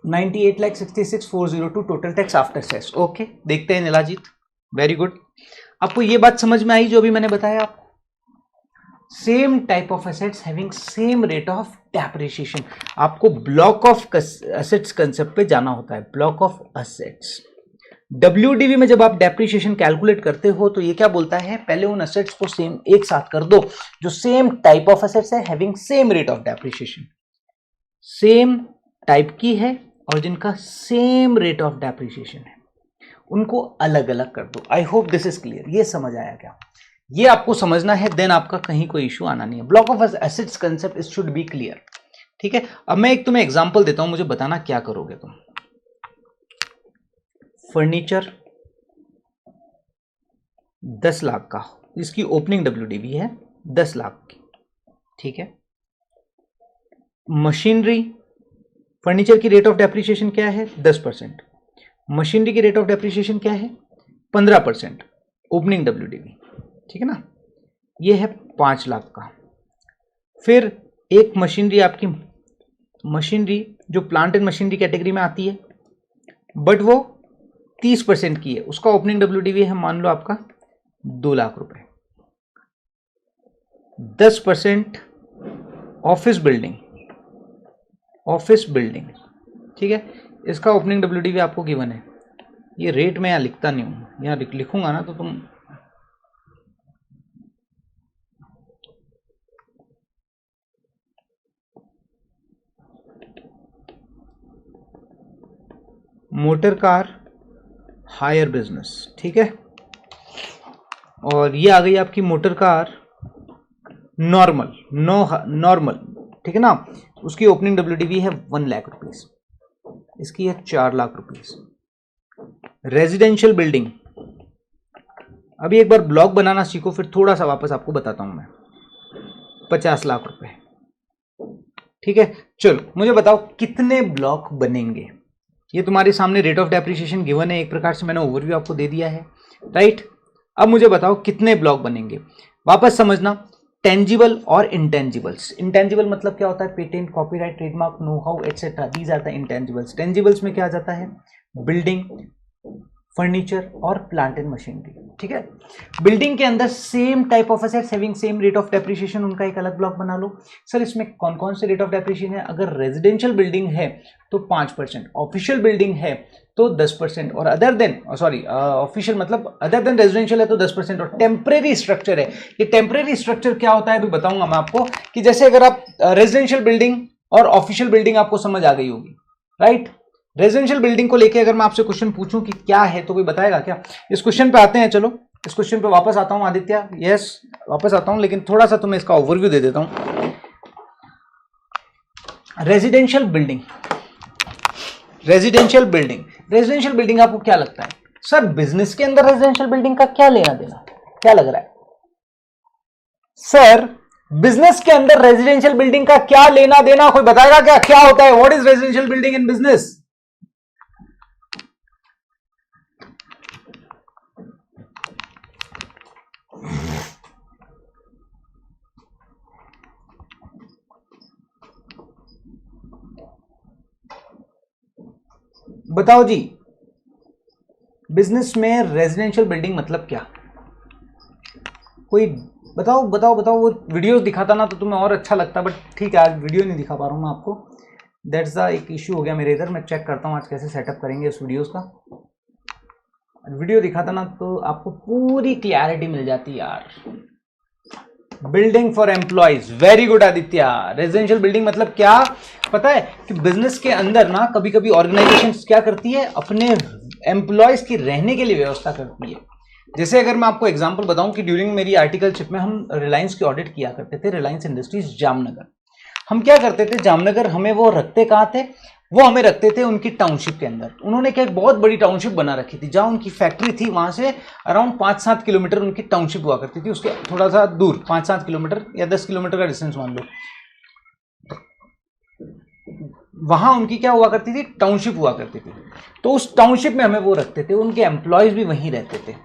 98,66,402 total tax after cess, okay, देखते हैं नीलाजीत, वेरी गुड। आपको ये बात समझ में आई जो अभी मैंने बताया आपको? Same type of assets having same rate of depreciation. आपको ब्लॉक ऑफ एसेट्स कंसेप्ट पे जाना होता है, ब्लॉक ऑफ एसेट्स। WDV में जब आप डेप्रिसिएशन कैलकुलेट करते हो तो ये क्या बोलता है, पहले उन एसेट्स को सेम एक साथ कर दो जो सेम टाइप ऑफ एसेट्स है having same rate of depreciation, same type की है और जिनका सेम रेट ऑफ डेप्रिसिएशन है, उनको अलग अलग कर दो। आई होप दिस इज क्लियर। ये समझ आया क्या? ये आपको समझना है, देन आपका कहीं कोई इशू आना नहीं है। Block of assets concept is should be clear, ठीक है। अब मैं एक तुम्हें एग्जांपल देता हूं, मुझे बताना क्या करोगे तुम। फर्नीचर 10 लाख का, इसकी ओपनिंग WDV है 10 लाख की, ठीक है। मशीनरी, फर्नीचर की रेट ऑफ डेप्रिसिएशन क्या है 10%, मशीनरी की रेट ऑफ डेप्रिसिएशन क्या है 15%, ओपनिंग WDV, ठीक है ना। ये है 5 लाख का। फिर एक मशीनरी, आपकी मशीनरी जो प्लांट एंड मशीनरी कैटेगरी में आती है बट वो 30% की है, उसका ओपनिंग WDV है मान लो आपका 2 लाख रुपए। 10% ऑफिस बिल्डिंग, ऑफिस बिल्डिंग, ठीक है, इसका ओपनिंग WDV आपको गिवन है। ये रेट मैं यहाँ लिखता नहीं हूं, यहाँ लिखूंगा ना तो तुम मोटर कार हायर बिजनेस, ठीक है। और ये आ गई आपकी मोटर कार नॉर्मल, नॉर्मल, ठीक है ना। उसकी ओपनिंग WDV है 1 लाख रुपीज, इसकी है 4 लाख रुपीज। रेजिडेंशियल बिल्डिंग, अभी एक बार ब्लॉक बनाना सीखो फिर थोड़ा सा वापस आपको बताता हूं मैं। 50 लाख रुपए, ठीक है। चलो मुझे बताओ कितने ब्लॉक बनेंगे। ये तुम्हारे सामने रेट ऑफ डेप्रिसिएशन गिवन है, एक प्रकार से मैंने ओवरव्यू आपको दे दिया है, राइट। अब मुझे बताओ कितने ब्लॉक बनेंगे। वापस समझना, टेंजिबल और इंटेंजिबल्स। इंटेंजिबल मतलब क्या होता है, patent, copyright, trademark, know how etcetera, these are the intangibles. Tangibles में क्या आ जाता है, बिल्डिंग, फर्नीचर और प्लांट एंड मशीनरी, ठीक है। बिल्डिंग के अंदर same type of assets having same rate of depreciation, उनका एक अलग ब्लॉक बना लो। सर इसमें कौन कौन से रेट ऑफ डेप्रिसिएशन है, अगर रेजिडेंशियल बिल्डिंग है तो 5%, ऑफिशियल बिल्डिंग है तो 10%, और अदर देन ऑफिशियल मतलब अदर देन रेजिडेंशियल है तो 10%, और टेम्परेरी स्ट्रक्चर है। ये टेम्परेरी स्ट्रक्चर क्या होता है अभी बताऊंगा मैं आपको, कि जैसे अगर आप रेजिडेंशियल बिल्डिंग और ऑफिशियल बिल्डिंग आपको समझ आ गई होगी, राइट। रेजिडेंशियल बिल्डिंग को लेके अगर मैं आपसे क्वेश्चन पूछूं कि क्या है तो कोई बताएगा क्या? इस क्वेश्चन पे आते हैं, चलो इस क्वेश्चन पे वापस आता हूं आदित्य, यस वापस आता हूं, लेकिन थोड़ा सा तुम्हें इसका ओवरव्यू दे देता हूं। Residential building, residential building, residential building आपको क्या लगता है सर, बिजनेस के अंदर रेजिडेंशियल बिल्डिंग का क्या लेना देना, क्या लग रहा है सर? बिजनेस के अंदर रेजिडेंशियल बिल्डिंग का क्या लेना देना, कोई बताएगा क्या, क्या होता है, what is residential building in business? बताओ जी, बिजनेस में रेजिडेंशियल बिल्डिंग मतलब क्या? कोई बताओ बताओ बताओ। वो वीडियो दिखाता ना तो तुम्हें और अच्छा लगता, बट ठीक है आज वीडियो नहीं दिखा पा रहा हूं मैं आपको, दैट्स द एक इश्यू हो गया मेरे इधर। मैं चेक करता हूं आज कैसे सेटअप करेंगे इस वीडियोस का। वीडियो दिखाता ना तो आपको पूरी क्लैरिटी मिल जाती यार। Building for employees, very good Aditya. Residential building मतलब क्या पता है कि बिजनेस के अंदर ना कभी कभी ऑर्गेनाइजेशन क्या करती है, अपने एम्प्लॉयज की रहने के लिए व्यवस्था करती है। जैसे अगर मैं आपको एग्जांपल बताऊं कि ड्यूरिंग मेरी आर्टिकलशिप में हम रिलायंस की ऑडिट किया करते थे, रिलायंस इंडस्ट्रीज जामनगर। हम क्या करते थे, जामनगर हमें वो रखते कहाँ थे, वो हमें रखते थे उनकी टाउनशिप के अंदर। उन्होंने क्या एक बहुत बड़ी टाउनशिप बना रखी थी, जहां उनकी फैक्ट्री थी वहां से अराउंड 5-7 किलोमीटर उनकी टाउनशिप हुआ करती थी, उसके थोड़ा सा दूर 5-7 किलोमीटर या 10 किलोमीटर का डिस्टेंस मान लो, वहां उनकी क्या हुआ करती थी, टाउनशिप हुआ करती थी। तो उस टाउनशिप में हमें वो रखते थे, उनके एम्प्लॉयज भी वहीं रहते थे।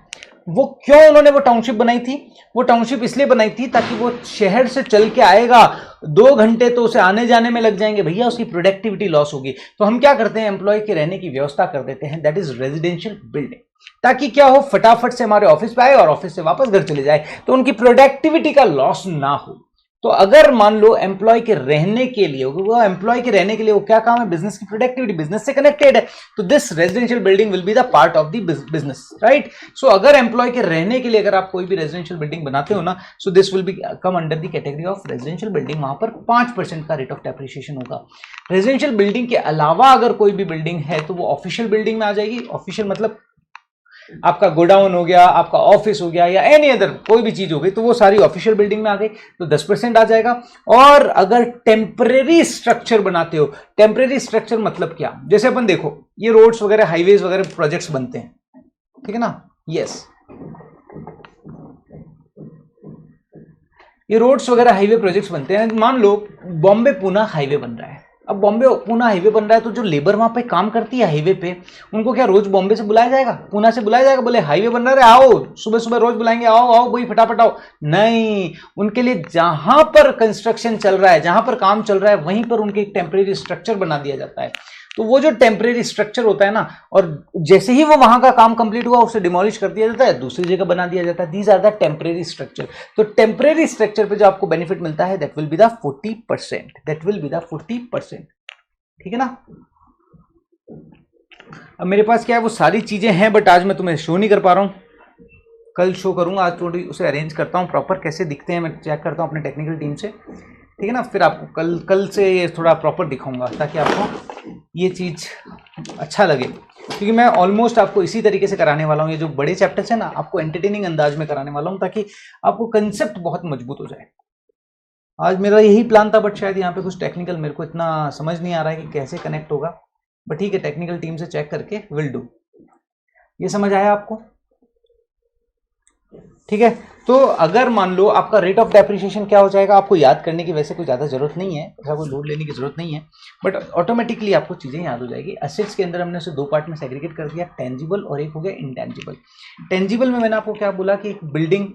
वो क्यों उन्होंने वो टाउनशिप बनाई थी? वो टाउनशिप इसलिए बनाई थी ताकि वो शहर से चल के आएगा, 2 घंटे तो उसे आने जाने में लग जाएंगे भैया, उसकी प्रोडक्टिविटी लॉस होगी। तो हम क्या करते हैं, एम्प्लॉय के रहने की व्यवस्था कर देते हैं, दैट इज रेजिडेंशियल बिल्डिंग, ताकि क्या हो, फटाफट से हमारे ऑफिस पे आए और ऑफिस से वापस घर चले जाए, तो उनकी प्रोडक्टिविटी का लॉस ना हो। तो अगर मान लो एम्प्लॉय के रहने के लिए, वो एम्प्लॉय के रहने के लिए वो क्या काम है, बिजनेस की प्रोडक्टिविटी, बिजनेस से कनेक्टेड है, तो this residential building will be the part of the business, right. So अगर एम्प्लॉय के रहने के लिए अगर आप कोई भी रेजिडेंशियल बिल्डिंग बनाते हो ना, so this will be come under the category of residential building. वहां पर 5% का रेट ऑफ डेप्रिसिएशन होगा। रेजिडेंशियल बिल्डिंग के अलावा अगर कोई भी बिल्डिंग है तो वो ऑफिशियल बिल्डिंग में आ जाएगी। ऑफिशियल मतलब आपका गोडाउन हो गया, आपका ऑफिस हो गया, या एनी अदर कोई भी चीज हो गई, तो वो सारी ऑफिशियल बिल्डिंग में आ गई, तो 10% आ जाएगा। और अगर टेम्परेरी स्ट्रक्चर बनाते हो, टेम्परेरी स्ट्रक्चर मतलब क्या, जैसे अपन देखो ये रोड्स वगैरह, हाईवेज वगैरह प्रोजेक्ट्स बनते हैं, ठीक है ना, यस, ये रोड्स वगैरह हाईवे प्रोजेक्ट्स बनते हैं। मान लो बॉम्बे पुणे हाईवे बन रहा है। अब बॉम्बे पुणे हाईवे बन रहा है, तो जो लेबर वहां पे काम करती है हाईवे पे, उनको क्या रोज बॉम्बे से बुलाया जाएगा, पुणे से बुलाया जाएगा, बोले हाईवे बन रहा है आओ, सुबह सुबह रोज बुलाएंगे, आओ आओ भाई फटाफट आओ? नहीं, उनके लिए जहां पर कंस्ट्रक्शन चल रहा है, जहां पर काम चल रहा है, वहीं पर उनके एक टेम्परेरी स्ट्रक्चर बना दिया जाता है। तो वो जो टेम्परेरी स्ट्रक्चर होता है ना, और जैसे ही वो वहां का काम कंप्लीट हुआ उसे डिमोलिश कर दिया जाता है, दूसरी जगह बना दिया जाता है। These are the temporary structure. तो टेम्परेरी स्ट्रक्चर पे जो आपको बेनिफिट मिलता है, that will be the 40%, that will be the 40%, ठीक है ना। अब मेरे पास क्या है, वो सारी चीजें हैं, बट आज मैं तुम्हें शो नहीं कर पा रहा हूं, कल शो करूंगा। आज थोड़ी उसे अरेंज करता हूं प्रॉपर, कैसे दिखते हैं मैं चेक करता हूं अपने टेक्निकल टीम से, ठीक है ना। फिर आपको कल से ये थोड़ा प्रॉपर दिखाऊंगा, ताकि आपको ये चीज़ अच्छा लगे, क्योंकि मैं ऑलमोस्ट आपको इसी तरीके से कराने वाला हूँ। ये जो बड़े चैप्टर्स हैं ना, आपको एंटरटेनिंग अंदाज में कराने वाला हूँ, ताकि आपको कंसेप्ट बहुत मजबूत हो जाए। आज मेरा यही प्लान था, बट शायद यहाँ पे कुछ टेक्निकल मेरे को इतना समझ नहीं आ रहा है कि कैसे कनेक्ट होगा, बट ठीक है, टेक्निकल टीम से चेक करके विल डू। ये समझ आया आपको, ठीक है। तो अगर मान लो आपका रेट ऑफ डेप्रिसिएशन क्या हो जाएगा, आपको याद करने की वैसे कोई ज़्यादा जरूरत नहीं है, ऐसा कोई लोड लेने की जरूरत नहीं है, बट ऑटोमेटिकली आपको चीज़ें याद हो जाएगी। असेट्स के अंदर हमने उसे 2 पार्ट में सेग्रीगेट कर दिया, टेंजिबल और एक हो गया इंटेंजिबल। टेंजिबल में मैंने आपको क्या बोला कि एक बिल्डिंग,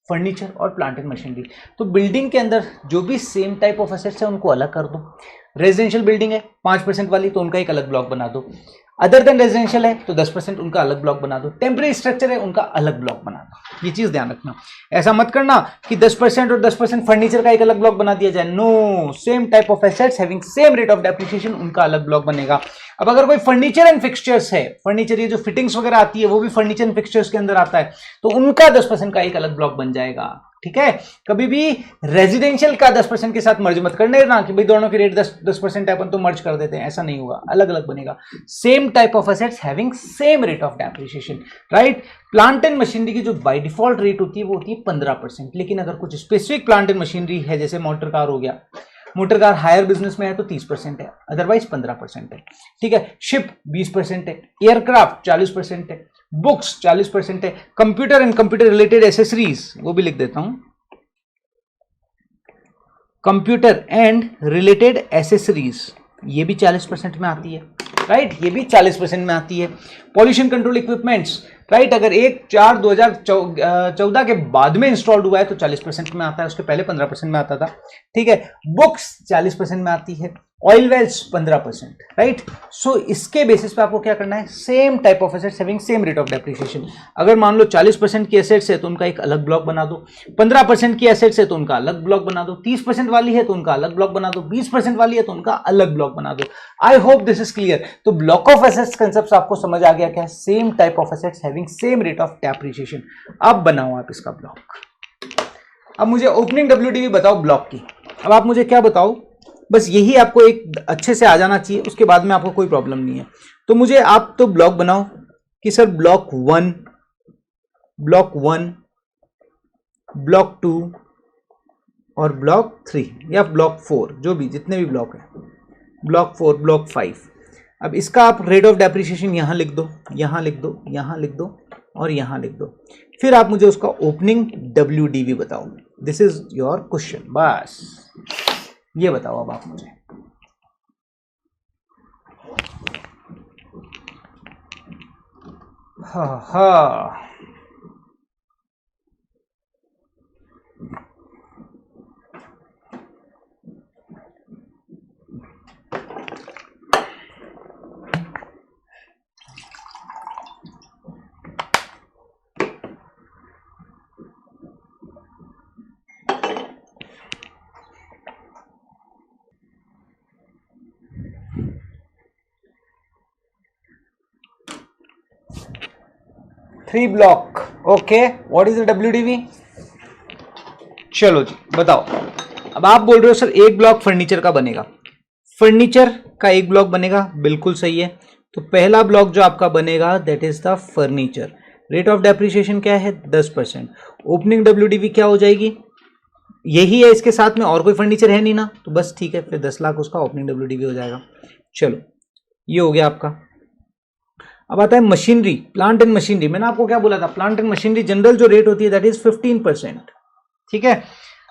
फर्नीचर और प्लांट एंड मशीनरी। तो बिल्डिंग के अंदर जो भी सेम टाइप ऑफ असेट्स है उनको अलग कर दो। रेजिडेंशियल बिल्डिंग है 5% वाली, तो उनका एक अलग ब्लॉक बना दो। अदर देन रेजिडेंशियल है तो 10% उनका अलग ब्लॉक बना दो। टेम्परेरी स्ट्रक्चर है उनका अलग ब्लॉक बना दो। ये चीज ध्यान रखना, ऐसा मत करना कि 10% और 10% फर्नीचर का एक अलग ब्लॉक बना दिया जाए। No, same type of assets having same rate of depreciation, उनका अलग ब्लॉक बनेगा। अब अगर कोई फर्नीचर एंड फिक्सचर्स है, फर्नीचर ये जो फिटिंग्स वगैरह आती है वो भी फर्नीचर एंड फिक्सचर्स के अंदर आता है, तो उनका 10% का एक अलग ब्लॉक बन जाएगा, ठीक है। कभी भी रेजिडेंशियल का 10% के साथ मर्ज मत करने ना, कि भाई दोनों की रेट 10% है अपन तो मर्ज कर देते हैं, ऐसा नहीं होगा, अलग अलग बनेगा। Same type of assets having same rate of depreciation, right. Plant and machinery की जो बाय डिफॉल्ट रेट होती है वो होती है 15%, लेकिन अगर कुछ स्पेसिफिक प्लांट एंड मशीनरी है, जैसे मोटर कार हो गया, मोटर कार हायर बिजनेस में है तो 30% है, अदरवाइज 15% है, ठीक है। शिप 20% है, एयरक्राफ्ट 40% है, बुक्स 40% है, computer and computer related accessories, वो भी लिख देता हूं, कंप्यूटर एंड रिलेटेड एसेसरीज ये भी 40% में आती है, राइट, ये भी 40% में आती है। पॉल्यूशन कंट्रोल इक्विपमेंट्स, राइट, अगर 1/4/2014 के बाद में इंस्टॉल्ड हुआ है तो 40% में आता है, उसके पहले 15% में आता था, ठीक है। बुक्स 40% में आती है, ऑयल वेल्स 15%, राइट। सो इसके बेसिस पे आपको क्या करना है, same type of assets having same rate of depreciation. अगर मान लो 40% की एसेट्स है तो उनका एक अलग ब्लॉक बना दो, 15% की एसेट्स है तो उनका अलग ब्लॉक बना दो, 30% वाली है तो उनका अलग ब्लॉक बना दो, 20% वाली है तो उनका अलग ब्लॉक बना दो। आई होप दिस इज क्लियर। तो ब्लॉक ऑफ एसेट्स कंसेप्ट आपको समझ आ गया क्या, same type of assets having same rate of depreciation. अब बनाओ आप इसका ब्लॉक। अब मुझे ओपनिंग डब्ल्यूडीवी बताओ ब्लॉक की। अब आप मुझे क्या बताओ, बस यही आपको एक अच्छे से आ जाना चाहिए, उसके बाद में आपको कोई प्रॉब्लम नहीं है। तो मुझे आप तो ब्लॉक बनाओ कि सर ब्लॉक 1, ब्लॉक 1, ब्लॉक 2 और ब्लॉक 3 या ब्लॉक 4, जो भी जितने भी ब्लॉक है, ब्लॉक 4, ब्लॉक 5। अब इसका आप रेट ऑफ डेप्रिसिएशन यहां लिख दो, यहां लिख दो, यहां लिख दो और यहां लिख दो। फिर आप मुझे उसका ओपनिंग डब्ल्यूडीवी बताओ। दिस इज योर क्वेश्चन, बस ये बताओ अब आप मुझे। हा हा, 3 block, okay, what is the WDV? चलो जी बताओ। अब आप बोल रहे हो सर एक ब्लॉक फर्नीचर का बनेगा, फर्नीचर का एक ब्लॉक बनेगा, बिल्कुल सही है। तो पहला ब्लॉक जो आपका बनेगा that is the furniture. Rate of depreciation क्या है? 10%। ओपनिंग WDV क्या हो जाएगी? यही है, इसके साथ में और कोई फर्नीचर है नहीं ना, तो बस ठीक है, फिर 10 लाख उसका ओपनिंग WDV हो जाएगा। चलो ये हो गया आपका। अब आता है मशीनरी, प्लांट एंड मशीनरी। मैंने आपको क्या बोला था, प्लांट एंड मशीनरी जनरल जो रेट होती है दैट इज 15%, ठीक है।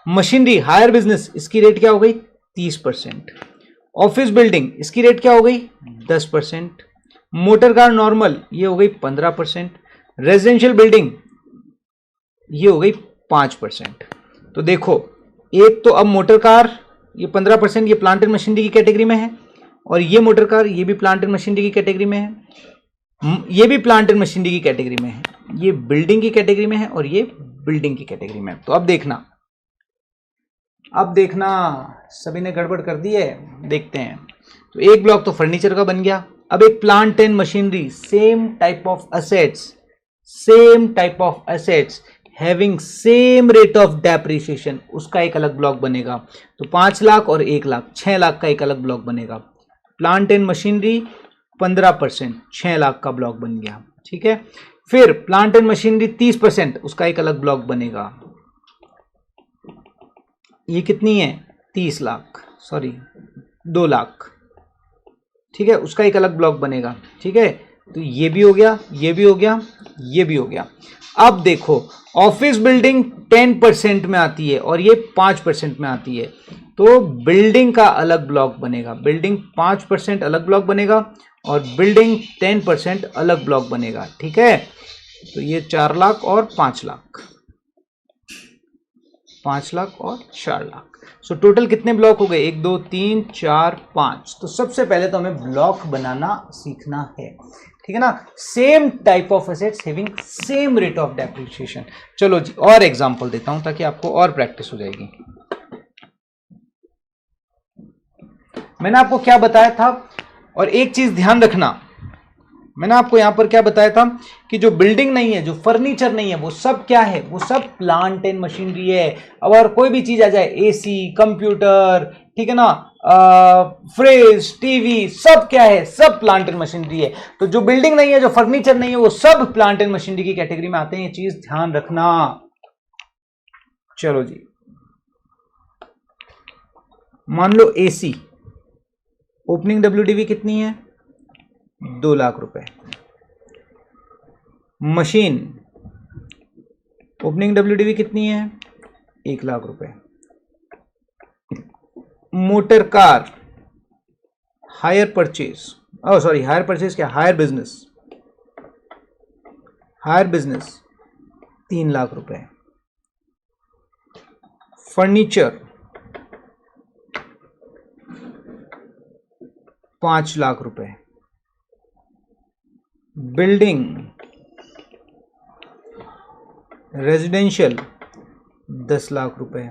मशीनरी हायर बिजनेस, इसकी रेट क्या हो गई? 30%। ऑफिस बिल्डिंग, इसकी रेट क्या हो गई? 10%। मोटर कार नॉर्मल, ये हो गई 15%। रेजिडेंशियल बिल्डिंग, ये हो गई 5%। तो देखो, एक तो अब मोटर कार ये 15%, ये प्लांट एंड मशीनरी की कैटेगरी में है, और ये मोटर कार ये भी प्लांट एंड मशीनरी की कैटेगरी में है, ये भी प्लांट एंड मशीनरी की कैटेगरी में है, ये बिल्डिंग की कैटेगरी में है, और ये बिल्डिंग की कैटेगरी में है। तो अब देखना सभी ने गड़बड़ कर दी है, देखते हैं। तो एक ब्लॉक तो फर्नीचर का बन गया। अब एक plant and machinery, same type of assets having same rate of depreciation, उसका एक अलग ब्लॉक बनेगा। तो 5 लाख और 1 लाख, 6 लाख का एक अलग ब्लॉक बनेगा। प्लांट एंड मशीनरी 15%, 6 लाख का ब्लॉक बन गया, ठीक है। फिर प्लांट एंड मशीनरी 30%, उसका एक अलग ब्लॉक बनेगा। ये कितनी है? 30 लाख, सॉरी 2 लाख, ठीक है, उसका एक अलग ब्लॉक बनेगा, ठीक है। तो ये भी हो गया, ये भी हो गया, ये भी हो गया। अब देखो, ऑफिस बिल्डिंग 10% में आती है और ये 5% में आती है, तो बिल्डिंग का अलग ब्लॉक बनेगा। बिल्डिंग 5% अलग ब्लॉक बनेगा और बिल्डिंग 10% अलग ब्लॉक बनेगा, ठीक है। तो ये 4 लाख और 5 लाख, 5 लाख और 4 लाख। सो टोटल कितने ब्लॉक हो गए? 1 2 3 4 5। तो सबसे पहले तो हमें ब्लॉक बनाना सीखना है, ठीक है ना। Same type of assets having same rate of depreciation. चलो जी और एग्जांपल देता हूं ताकि आपको और प्रैक्टिस हो जाएगी। मैंने आपको क्या बताया था, और एक चीज ध्यान रखना, मैंने आपको यहां पर क्या बताया था कि जो बिल्डिंग नहीं है, जो फर्नीचर नहीं है, वो सब क्या है? वो सब प्लांट एंड मशीनरी है। अब और कोई भी चीज आ जाए, एसी, कंप्यूटर, ठीक है ना, फ्रिज, टीवी, सब क्या है? सब प्लांट एंड मशीनरी है। तो जो बिल्डिंग नहीं है, जो फर्नीचर नहीं है, वो सब प्लांट एंड मशीनरी की कैटेगरी में आते हैं। ये चीज ध्यान रखना। चलो जी, मान लो एसी, ओपनिंग WDV कितनी है? 2 लाख रुपए। मशीन, ओपनिंग WDV कितनी है? 1 लाख रुपए। Motor car, hire purchase, hire purchase क्या, हायर बिजनेस 3 लाख रुपए। फर्नीचर 5 लाख रुपए। बिल्डिंग, रेजिडेंशियल 10 लाख रुपए।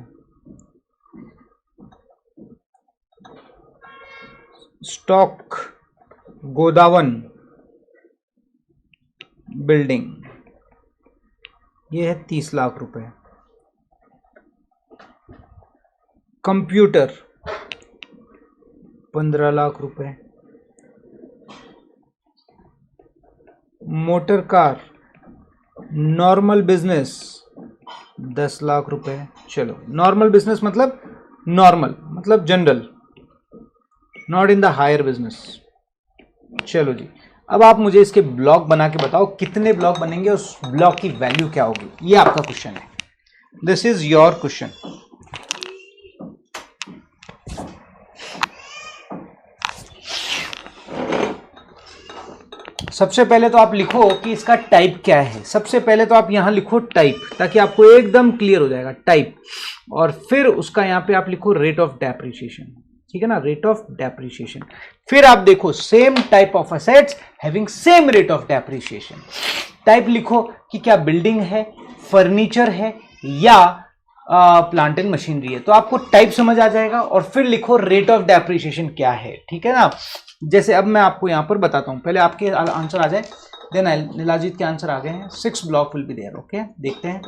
स्टॉक, गोदावन, बिल्डिंग, ये है 30 लाख रुपए। कंप्यूटर 15 लाख रुपए। Motor car, normal business 10 lakh रुपए। चलो, नॉर्मल बिजनेस मतलब नॉर्मल, मतलब general, not in the hire business. चलो जी, अब आप मुझे इसके ब्लॉक बना के बताओ कितने ब्लॉक बनेंगे, उस ब्लॉक की वैल्यू क्या होगी। ये आपका क्वेश्चन है, दिस इज योर क्वेश्चन। सबसे पहले तो आप लिखो कि इसका टाइप क्या है। सबसे पहले तो आप यहां लिखो टाइप, ताकि आपको एकदम क्लियर हो जाएगा टाइप, और फिर उसका यहां पे आप लिखो रेट ऑफ डेप्रिसिएशन, ठीक है ना, रेट ऑफ डेप्रिसिएशन। फिर आप देखो same type of assets having same rate of depreciation. Type लिखो कि क्या बिल्डिंग है, फर्नीचर है, या प्लांट एंड मशीनरी है। तो आपको टाइप समझ आ जाएगा, और फिर लिखो रेट ऑफ डेप्रिसिएशन क्या है, ठीक है ना। जैसे अब मैं आपको यहां पर बताता हूं, पहले आपके आंसर आ जाए। देन नीलाजीत के आंसर आ गए हैं, 6 block will be there. Okay, देखते हैं।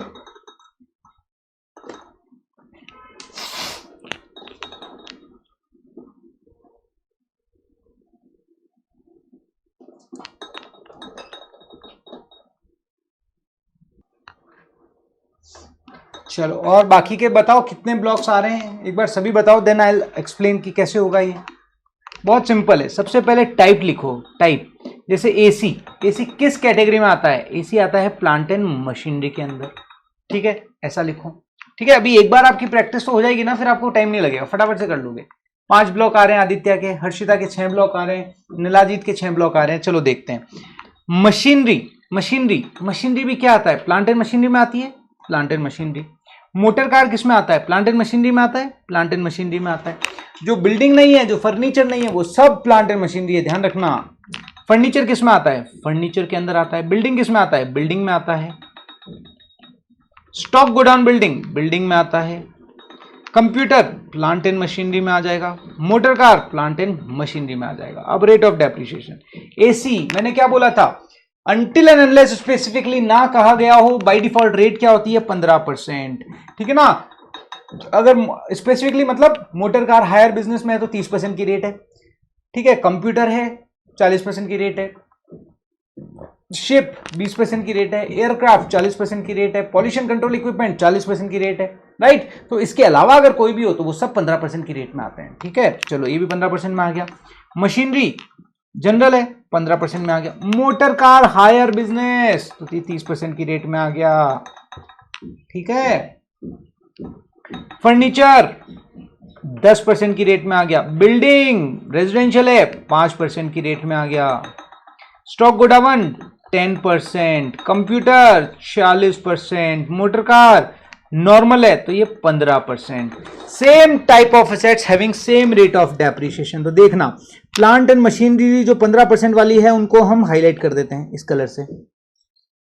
चलो, और बाकी के बताओ कितने ब्लॉक्स आ रहे हैं, एक बार सभी बताओ, देन आई एक्सप्लेन कि कैसे होगा ये। बहुत सिंपल है, सबसे पहले टाइप लिखो। टाइप जैसे एसी, एसी किस कैटेगरी में आता है? एसी आता है प्लांट एंड मशीनरी के अंदर, ठीक है, ऐसा लिखो। ठीक है, अभी एक बार आपकी प्रैक्टिस तो हो जाएगी ना, फिर आपको टाइम नहीं लगेगा, फटाफट से कर लोगे। 5 ब्लॉक आ रहे हैं आदित्य के, हर्षिता के 6 ब्लॉक आ रहे हैं, नीलाजीत के 6 ब्लॉक आ रहे हैं। चलो देखते हैं। मशीनरी, मशीनरी, मशीनरी भी क्या आता है? प्लांट एंड मशीनरी में आती है, plant and machinery. Motor car किस में आता है? प्लांट एंड मशीनरी में आता है, प्लांट एंड मशीनरी में आता है। जो बिल्डिंग नहीं है, जो फर्नीचर नहीं है, वो सब प्लांट एंड मशीनरी है, ध्यान रखना। फर्नीचर किस में आता है? फर्नीचर के अंदर आता है। बिल्डिंग किस में आता है? बिल्डिंग में आता है। स्टॉक गोडाउन बिल्डिंग, बिल्डिंग में आता है। कंप्यूटर प्लांट एंड मशीनरी में आ जाएगा। Motor car plant and machinery में आ जाएगा। अब रेट ऑफ डेप्रिसिएशन, एसी मैंने क्या बोला था? अनटिल एंड अनलेस स्पेसिफिकली ना कहा गया हो, बाय डिफॉल्ट रेट क्या होती है? 15%, ठीक है ना। अगर स्पेसिफिकली मतलब मोटर कार हायर बिजनेस में है तो 30% की रेट है, ठीक है। कंप्यूटर है 40% की रेट है। शिप 20% की रेट है। एयरक्राफ्ट 40% की रेट है। पॉल्यूशन कंट्रोल इक्विपमेंट 40% की रेट है, राइट। तो इसके अलावा अगर कोई भी हो तो वो सब 15% की रेट में आते हैं, ठीक है। चलो, ये भी 15% में आ गया। मशीनरी जनरल है, 15% में आ गया। मोटर कार हायर बिजनेस तो 30% की रेट में आ गया, ठीक है। फर्नीचर 10% की रेट में आ गया। बिल्डिंग रेजिडेंशियल है 5% की रेट में आ गया। Stock godown 10%, computer 40%, motor car normal है तो ये 15%। Same type of assets having same rate of depreciation. तो देखना, प्लांट एंड मशीनरी जो 15% वाली है उनको हम हाईलाइट कर देते हैं इस कलर से,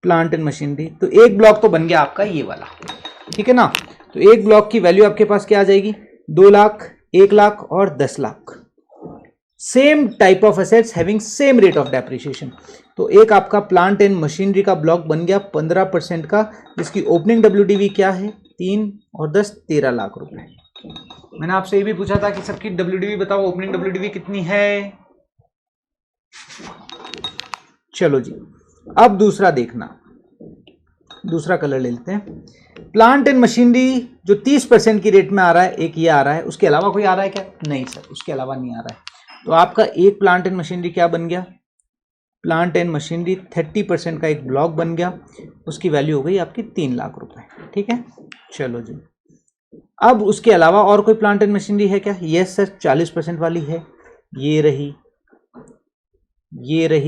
प्लांट एंड मशीनरी। तो एक ब्लॉक तो बन गया आपका ये वाला, ठीक है ना। तो एक ब्लॉक की वैल्यू आपके पास क्या आ जाएगी? 2 लाख, 1 लाख और 10 lakh. Same type of assets having same rate of depreciation. तो एक आपका प्लांट एंड मशीनरी का ब्लॉक बन गया 15% का, जिसकी ओपनिंग WDV क्या है? 3 और 10 13 लाख रुपए। मैंने आपसे ये भी पूछा था कि सबकी WDV बताओ, ओपनिंग WDV कितनी है? चलो जी, अब दूसरा देखना, दूसरा कलर ले लेते हैं। प्लांट एंड मशीनरी जो 30% की रेट में आ रहा है, एक ये आ रहा है, उसके अलावा कोई आ रहा है क्या? नहीं सर, उसके अलावा नहीं आ रहा है। तो आपका एक प्लांट एंड मशीनरी क्या बन गया? प्लांट एंड मशीनरी 30% का एक ब्लॉक बन गया, उसकी वैल्यू हो गई आपकी 3 लाख रुपए, ठीक है। चलो जी, अब उसके अलावा और कोई प्लांट एंड मशीनरी है क्या? यस सर, 40% वाली है, ये रही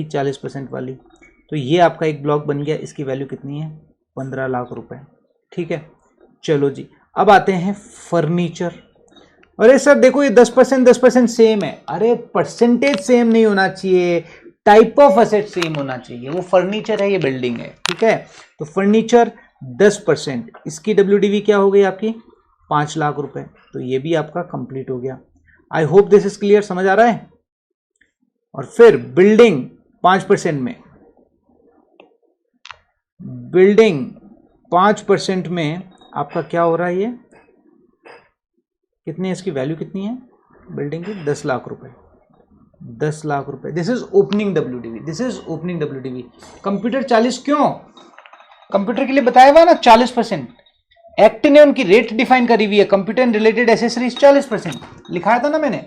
40% वाली। तो ये आपका एक ब्लॉक बन गया, इसकी वैल्यू कितनी है? 15 लाख रुपए, ठीक है। चलो जी, अब आते हैं फर्नीचर। अरे सर देखो, ये 10% सेम है। अरे परसेंटेज सेम नहीं होना चाहिए, टाइप ऑफ एसेट सेम होना चाहिए। वो फर्नीचर है, ये बिल्डिंग है, ठीक है। तो फर्नीचर 10%, इसकी WDV क्या हो गई आपकी? 5 लाख रुपए। तो ये भी आपका कंप्लीट हो गया। आई होप दिस इज क्लियर, समझ आ रहा है। और फिर बिल्डिंग 5% में, बिल्डिंग 5% में आपका क्या हो रहा है? ये कितनी है, इसकी वैल्यू कितनी है बिल्डिंग की? 10 लाख रुपए, 10 लाख रुपए। This is opening WDV, this is opening WDV। Computer 40 क्यों? कंप्यूटर के लिए बताया हुआ ना 40%। एक्ट ने उनकी रेट डिफाइन करी हुई है। कंप्यूटर एंड रिलेटेड एसेसरीज 40%, लिखाया था ना मैंने।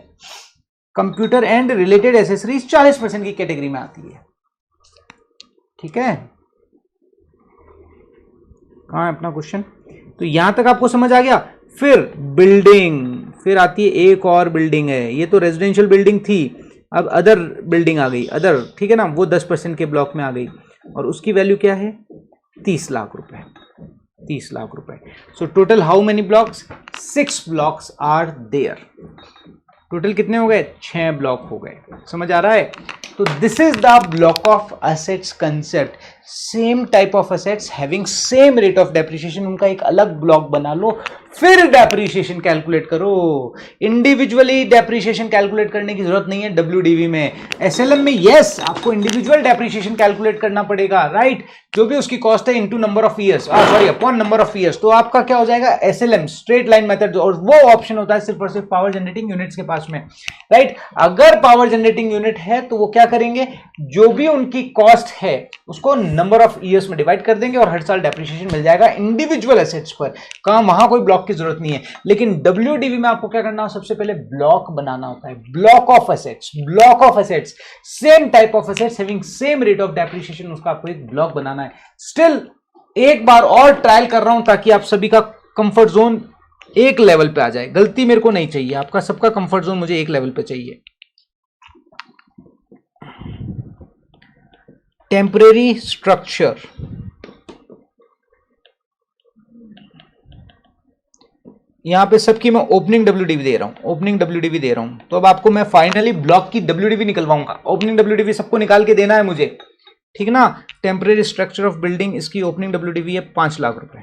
कंप्यूटर एंड रिलेटेड एसेसरीज 40% की कैटेगरी में आती है, ठीक है। कहां है अपना क्वेश्चन? तो यहां तक आपको समझ आ गया। फिर बिल्डिंग, फिर आती है एक और बिल्डिंग है। ये तो रेजिडेंशियल बिल्डिंग थी, अब अदर बिल्डिंग आ गई, अदर, ठीक है ना। वो 10% के ब्लॉक में आ गई और उसकी वैल्यू क्या है? 30 लाख रुपए, 30 लाख रुपए। So total how many blocks? 6 blocks are there. Total कितने हो गए? 6 ब्लॉक हो गए। समझ आ रहा है? तो this is the block of assets concept. Same type of assets having same rate of depreciation, उनका एक अलग ब्लॉक बना लो, फिर डेप्रिसिएशन कैलकुलेट करो। इंडिविजुअली डेप्रिसिएशन कैलकुलेट करने की जरूरत नहीं है डब्ल्यूडीवी में। एसएलएम में यस आपको इंडिविजुअल डेप्रिसिएशन कैलकुलेट करना पड़ेगा, राइट, जो भी उसकी कॉस्ट है into number of years, sorry upon number of years. तो आपका क्या हो जाएगा एसएलएम, स्ट्रेट लाइन मेथड, और वो ऑप्शन होता है सिर्फ और सिर्फ पावर जनरेटिंग यूनिट्स के पास में, राइट। अगर पावर जनरेटिंग यूनिट है तो वो क्या करेंगे, जो भी उनकी कॉस्ट है उसको नंबर ऑफ ईयर्स में डिवाइड कर देंगे और हर साल डेप्रिसिएशन मिल जाएगा इंडिविजुअल एसेट्स पर। कहां, वहां कोई ब्लॉक की जरूरत नहीं है। लेकिन डब्ल्यूडीवी में आपको क्या करना है, सबसे पहले ब्लॉक बनाना होता है, block of assets, block of assets, same type of assets having same rate of depreciation, उसका आपको एक ब्लॉक बनाना है। स्टिल एक बार और ट्रायल कर रहा हूं ताकि आप सभी का कंफर्ट जोन एक लेवल पे आ जाए। गलती मेरे को नहीं चाहिए, आपका सबका कंफर्ट जोन मुझे एक लेवल पे चाहिए। टेम्परेरी स्ट्रक्चर, यहां पे सबकी मैं ओपनिंग डब्ल्यूडीवी दे रहा हूं, ओपनिंग डब्ल्यूडीवी दे रहा हूं। तो अब आपको मैं फाइनली ब्लॉक की डब्ल्यूडीवी निकलवाऊंगा। ओपनिंग डब्ल्यूडीवी सबको निकाल के देना है मुझे, ठीक ना। टेम्परेरी स्ट्रक्चर ऑफ बिल्डिंग, इसकी ओपनिंग डब्ल्यूडीवी है 5 लाख रुपए,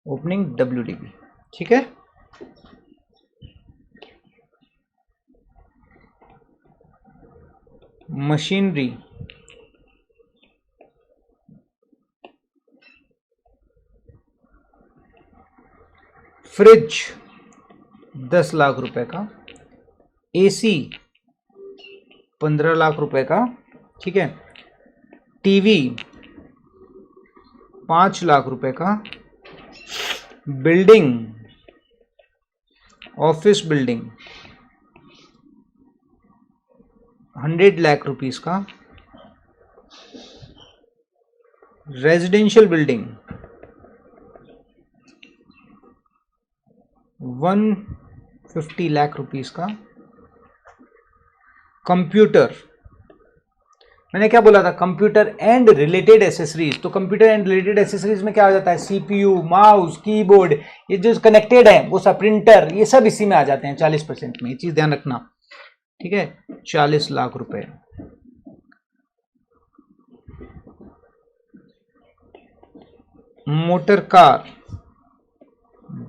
ओपनिंग डब्ल्यूडीवी, ठीक है। मशीनरी, फ्रिज 10 लाख रुपए का, एसी 15 लाख रुपए का, ठीक है। टीवी 5 लाख रुपए का, building, office building 100 lakh rupees का, रेजिडेंशियल बिल्डिंग 150 लाख रुपीस का, कंप्यूटर, मैंने क्या बोला था, कंप्यूटर एंड रिलेटेड एसेसरीज। तो कंप्यूटर एंड रिलेटेड एसेसरीज में क्या आ जाता है, सीपीयू, माउस, कीबोर्ड, ये जो कनेक्टेड है वो सब, प्रिंटर, ये सब इसी में आ जाते हैं 40% में, ये चीज ध्यान रखना, ठीक है। 40 लाख रुपए। मोटर कार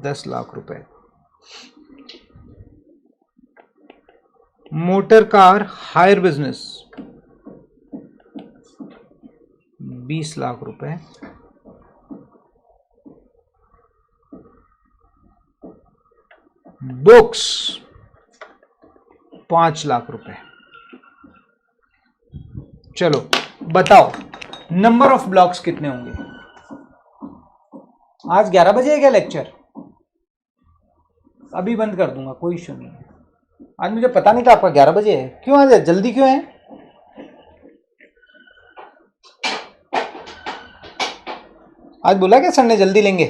10 लाख रुपए, motor car hire business 20 lakh रुपए, बुक्स 5 लाख रुपए। चलो बताओ नंबर ऑफ ब्लॉक्स कितने होंगे। आज 11 बजे है क्या लेक्चर, अभी बंद कर दूंगा, कोई इश्यू नहीं है। आज मुझे पता नहीं था आपका 11 बजे है, क्यों आज जल्दी क्यों है। आज बोला क्या सर ने जल्दी लेंगे।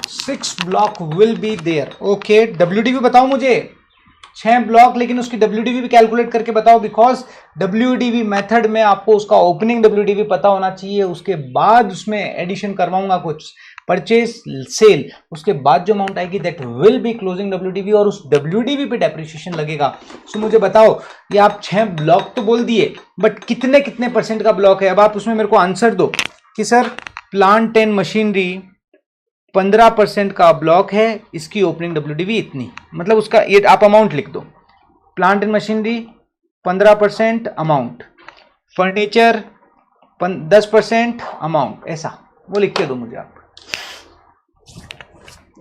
Six block will be there, okay. WDV बताओ मुझे, 6 ब्लॉक, लेकिन उसकी डब्ल्यूडीवी भी कैलकुलेट करके बताओ, बिकॉज डब्ल्यूडीवी मेथड में आपको उसका ओपनिंग डब्ल्यूडीवी पता होना चाहिए। उसके बाद उसमें एडिशन करवाऊंगा कुछ, परचेज सेल, उसके बाद जो अमाउंट आएगी that will be closing WDV, और उस डब्ल्यूडीवी पे डेप्रिसिएशन लगेगा। सो मुझे बताओ, ये आप 6 ब्लॉक तो बोल दिए, बट कितने कितने % का ब्लॉक है। अब आप उसमें मेरे को आंसर दो कि सर प्लांट एंड मशीनरी 15% का ब्लॉक है, इसकी ओपनिंग डब्ल्यूडीवी इतनी, मतलब उसका ये आप अमाउंट लिख दो। Plant and machinery 15% amount, furniture 10% amount, ऐसा वो लिख के दो मुझे आप।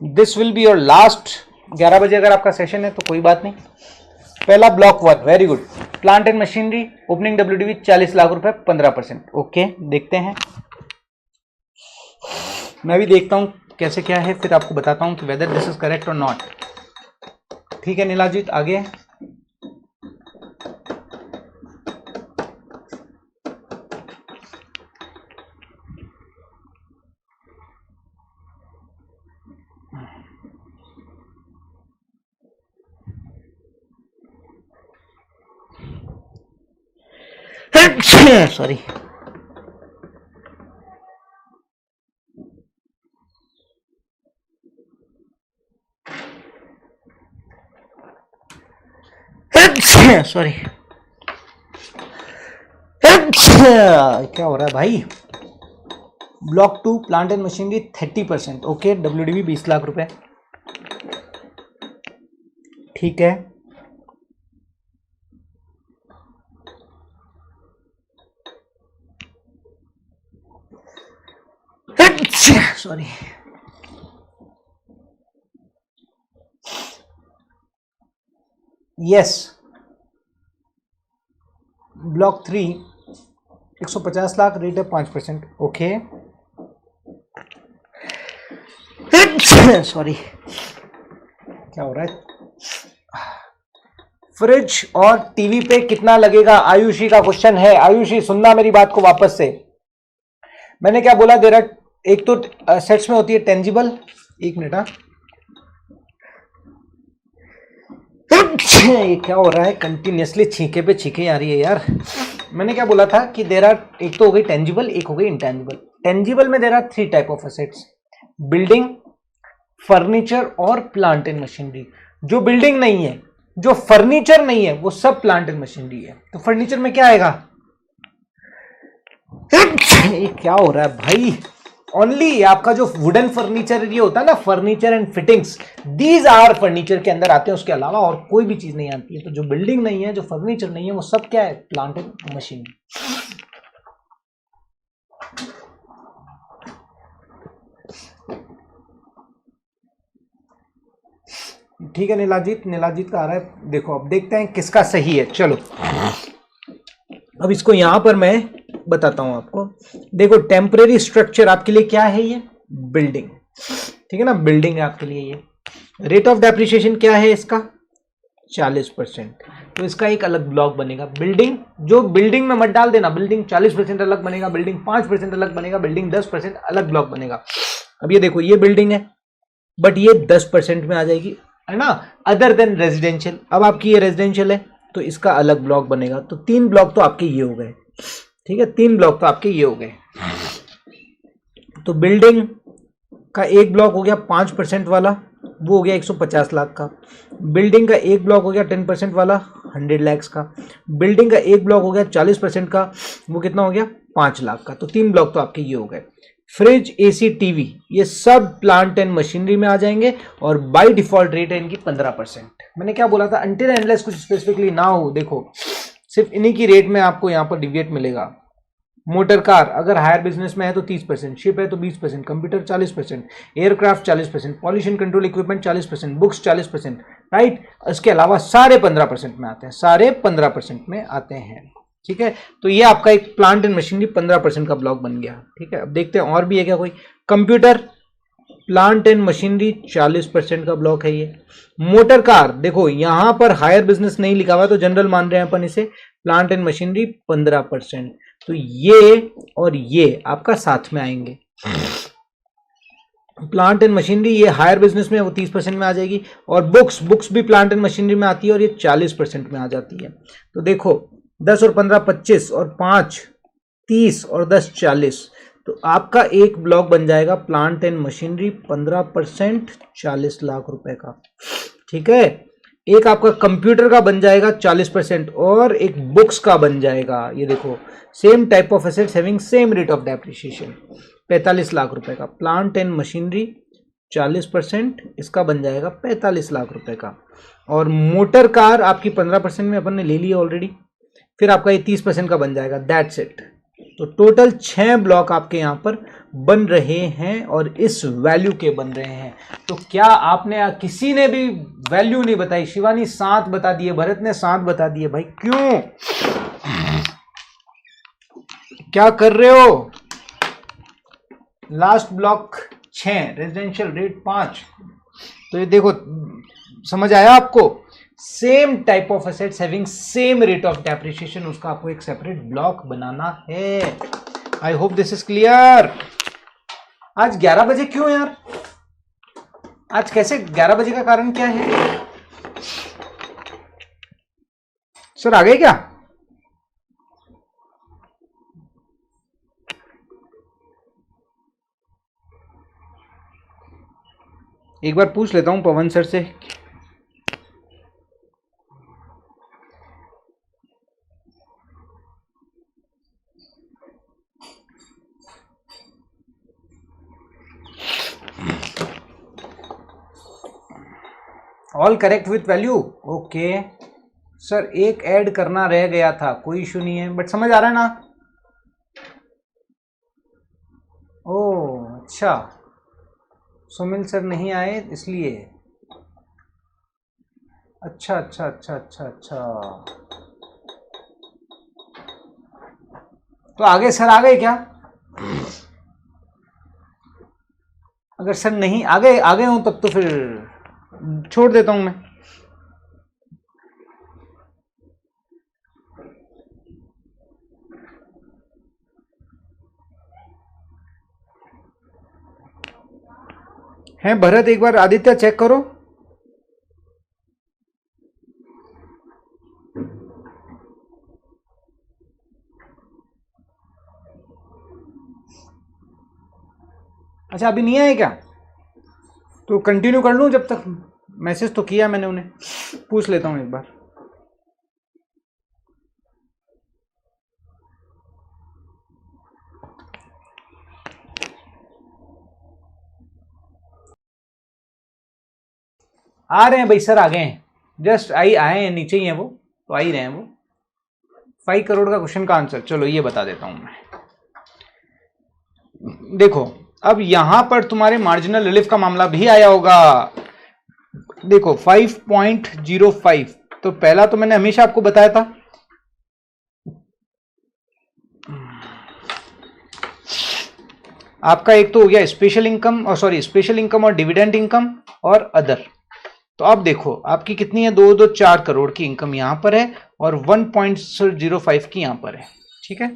This will be your last. 11 बजे अगर आपका सेशन है तो कोई बात नहीं। पहला block 1, very good. Plant and machinery opening WDV 40 lakh रुपए, 15%, ओके। देखते हैं, मैं भी देखता हूं कैसे क्या है, फिर आपको बताता हूं कि वेदर दिस इज करेक्ट और नॉट। ठीक है नीलाजीत, आगे। सॉरी, सॉरी क्या हो रहा है भाई। Block 2 plant and machinery 30%, okay. WDV 20 lakh रुपए, ठीक है। Sorry, yes. Block 3 150 lakh, rate है 5%, ओके। सॉरी, क्या हो रहा है। फ्रिज और टीवी पे कितना लगेगा, आयुषी का क्वेश्चन है। आयुषी सुनना मेरी बात को वापस से। मैंने क्या बोला, देरा एक तो सेट्स में होती है टेंजिबल, एक मिनट। ये क्या हो रहा है, कंटिन्यूसली छींके पे छींके आ रही है यार। मैंने क्या बोला था कि देर आर, एक तो हो गई टेंजिबल, एक हो गई इंटेंजिबल। टेंजिबल में there are 3 type of assets, building, furniture और प्लांट एंड मशीनरी। जो बिल्डिंग नहीं है, जो फर्नीचर नहीं है, वो सब प्लांट एंड मशीनरी है। तो फर्नीचर में क्या आएगा, ये क्या हो रहा है भाई। ओनली आपका जो वुडन फर्नीचर ये होता है ना, furniture and fittings, these are furniture के अंदर आते हैं, उसके अलावा और कोई भी चीज नहीं आती है। तो जो बिल्डिंग नहीं है, जो फर्नीचर नहीं है, वो सब क्या है, प्लांट एंड मशीनरी। ठीक है नीलाजीत, नीलाजीत का आ रहा है। देखो अब देखते हैं किसका सही है। चलो अब इसको यहां पर मैं बताता हूं आपको। देखो टेम्परेरी स्ट्रक्चर आपके लिए क्या है, ये बिल्डिंग, ठीक है ना, बिल्डिंग है आपके लिए ये। रेट ऑफ डेप्रिसिएशन क्या है इसका, 40%। तो इसका एक अलग ब्लॉक बनेगा। बिल्डिंग, जो बिल्डिंग में मत डाल देना, बिल्डिंग 40% अलग बनेगा, बिल्डिंग 5% अलग बनेगा, बिल्डिंग 10% अलग ब्लॉक बनेगा। अब ये देखो, ये बिल्डिंग है बट ये 10% में आ जाएगी, है ना, अदर देन रेजिडेंशियल। अब आपकी ये रेजिडेंशियल है तो इसका अलग ब्लॉक बनेगा। तो 3 ब्लॉक तो आपके ये हो गए, ठीक है, 3 ब्लॉक तो आपके ये हो गए। तो बिल्डिंग का एक ब्लॉक हो गया 5% वाला, वो हो गया 150 लाख का। बिल्डिंग का एक ब्लॉक हो गया 10% वाला, 100 लाख का। बिल्डिंग का एक ब्लॉक हो गया 40% का, वो कितना हो गया, 5 लाख का। तो 3 ब्लॉक तो आपके ये हो गए। फ्रिज, एसी, टीवी, ये सब प्लांट एंड मशीनरी में आ जाएंगे और बाय डिफॉल्ट रेट है इनकी 15%। मैंने क्या बोला था, अनटिल एंडलेस कुछ स्पेसिफिकली ना हो, देखो सिर्फ इन्हीं की रेट में आपको यहां पर डिविएट मिलेगा। मोटर कार अगर हायर बिजनेस में है तो 30%, शिप है तो 20%, computer 40%, aircraft 40%, pollution control equipment 40%, books 40%, right. इसके अलावा सारे 15% में आते हैं, सारे 15% में आते हैं, ठीक है। तो ये आपका एक प्लांट एंड मशीनरी 15% का ब्लॉक बन गया, ठीक है। अब देखते हैं और भी है क्या कोई। कंप्यूटर, प्लांट एंड मशीनरी 40% का ब्लॉक है ये। मोटर कार, देखो यहां पर हायर बिजनेस नहीं लिखा हुआ तो जनरल मान रहे हैं अपन इसे, प्लांट एंड मशीनरी 15%। तो ये और ये आपका साथ में आएंगे। प्लांट एंड मशीनरी ये हायर बिजनेस में वो 30% में आ जाएगी, और बुक्स भी प्लांट एंड मशीनरी में आती है और ये 40% में आ जाती है। तो देखो 10 और 15 25 और 5 30 और 10 40, तो आपका एक ब्लॉक बन जाएगा प्लांट एंड मशीनरी 15%, 40 लाख रुपए का, ठीक है। एक आपका कंप्यूटर का बन जाएगा 40% और एक बुक्स का बन जाएगा, ये देखो same type of assets having same rate of depreciation, 45 lakh रुपए का। प्लांट एंड मशीनरी 40%, इसका बन जाएगा 45 लाख रुपए का। और मोटर कार आपकी 15% में अपन ने ले ली ऑलरेडी, फिर आपका ये 30% का बन जाएगा, दैट्स इट। तो टोटल 6 ब्लॉक आपके यहां पर बन रहे हैं और इस वैल्यू के बन रहे हैं। तो क्या आपने, किसी ने भी वैल्यू नहीं बताई। शिवानी 7 बता दिए, भरत ने 7 बता दिए, भाई क्यों, क्या कर रहे हो। Last block 6, residential rate 5। तो ये देखो समझ आया आपको, same type of assets having same rate of depreciation, उसका आपको एक सेपरेट ब्लॉक बनाना है। I hope this is clear. आज 11 बजे क्यों यार, आज कैसे 11 बजे का कारण क्या है, सर आ गए क्या। एक बार पूछ लेता हूं पवन सर से। All correct with value. Okay sir, एक ऐड करना रह गया था, कोई इशू नहीं है, बट समझ आ रहा है ना? ओह अच्छा, सुमिल सर नहीं आए इसलिए। अच्छा अच्छा अच्छा अच्छा अच्छा, तो आगे सर आ गए क्या? अगर सर नहीं आगे आगे हूं तब तो फिर छोड़ देता हूं मैं। हैं भरत, एक बार आदित्य चेक करो। अच्छा अभी नहीं आए क्या? तो कंटिन्यू कर लूं जब तक? मैसेज तो किया मैंने उन्हें, पूछ लेता हूं एक बार। आ रहे हैं भाई सर, आ गए हैं, जस्ट आए हैं, नीचे ही हैं वो, तो आ ही रहे हैं वो। 5 करोड़ का क्वेश्चन का आंसर चलो ये बता देता हूं मैं। देखो अब यहां पर तुम्हारे मार्जिनल रिलीफ का मामला भी आया होगा। देखो 5.05, तो पहला तो मैंने हमेशा आपको बताया था, आपका एक तो हो गया स्पेशल इनकम, और सॉरी स्पेशल इनकम और डिविडेंड इनकम और अदर। तो अब देखो आपकी कितनी है, 4 करोड़ की इनकम यहां पर है और 1.05 की यहां पर है, ठीक है।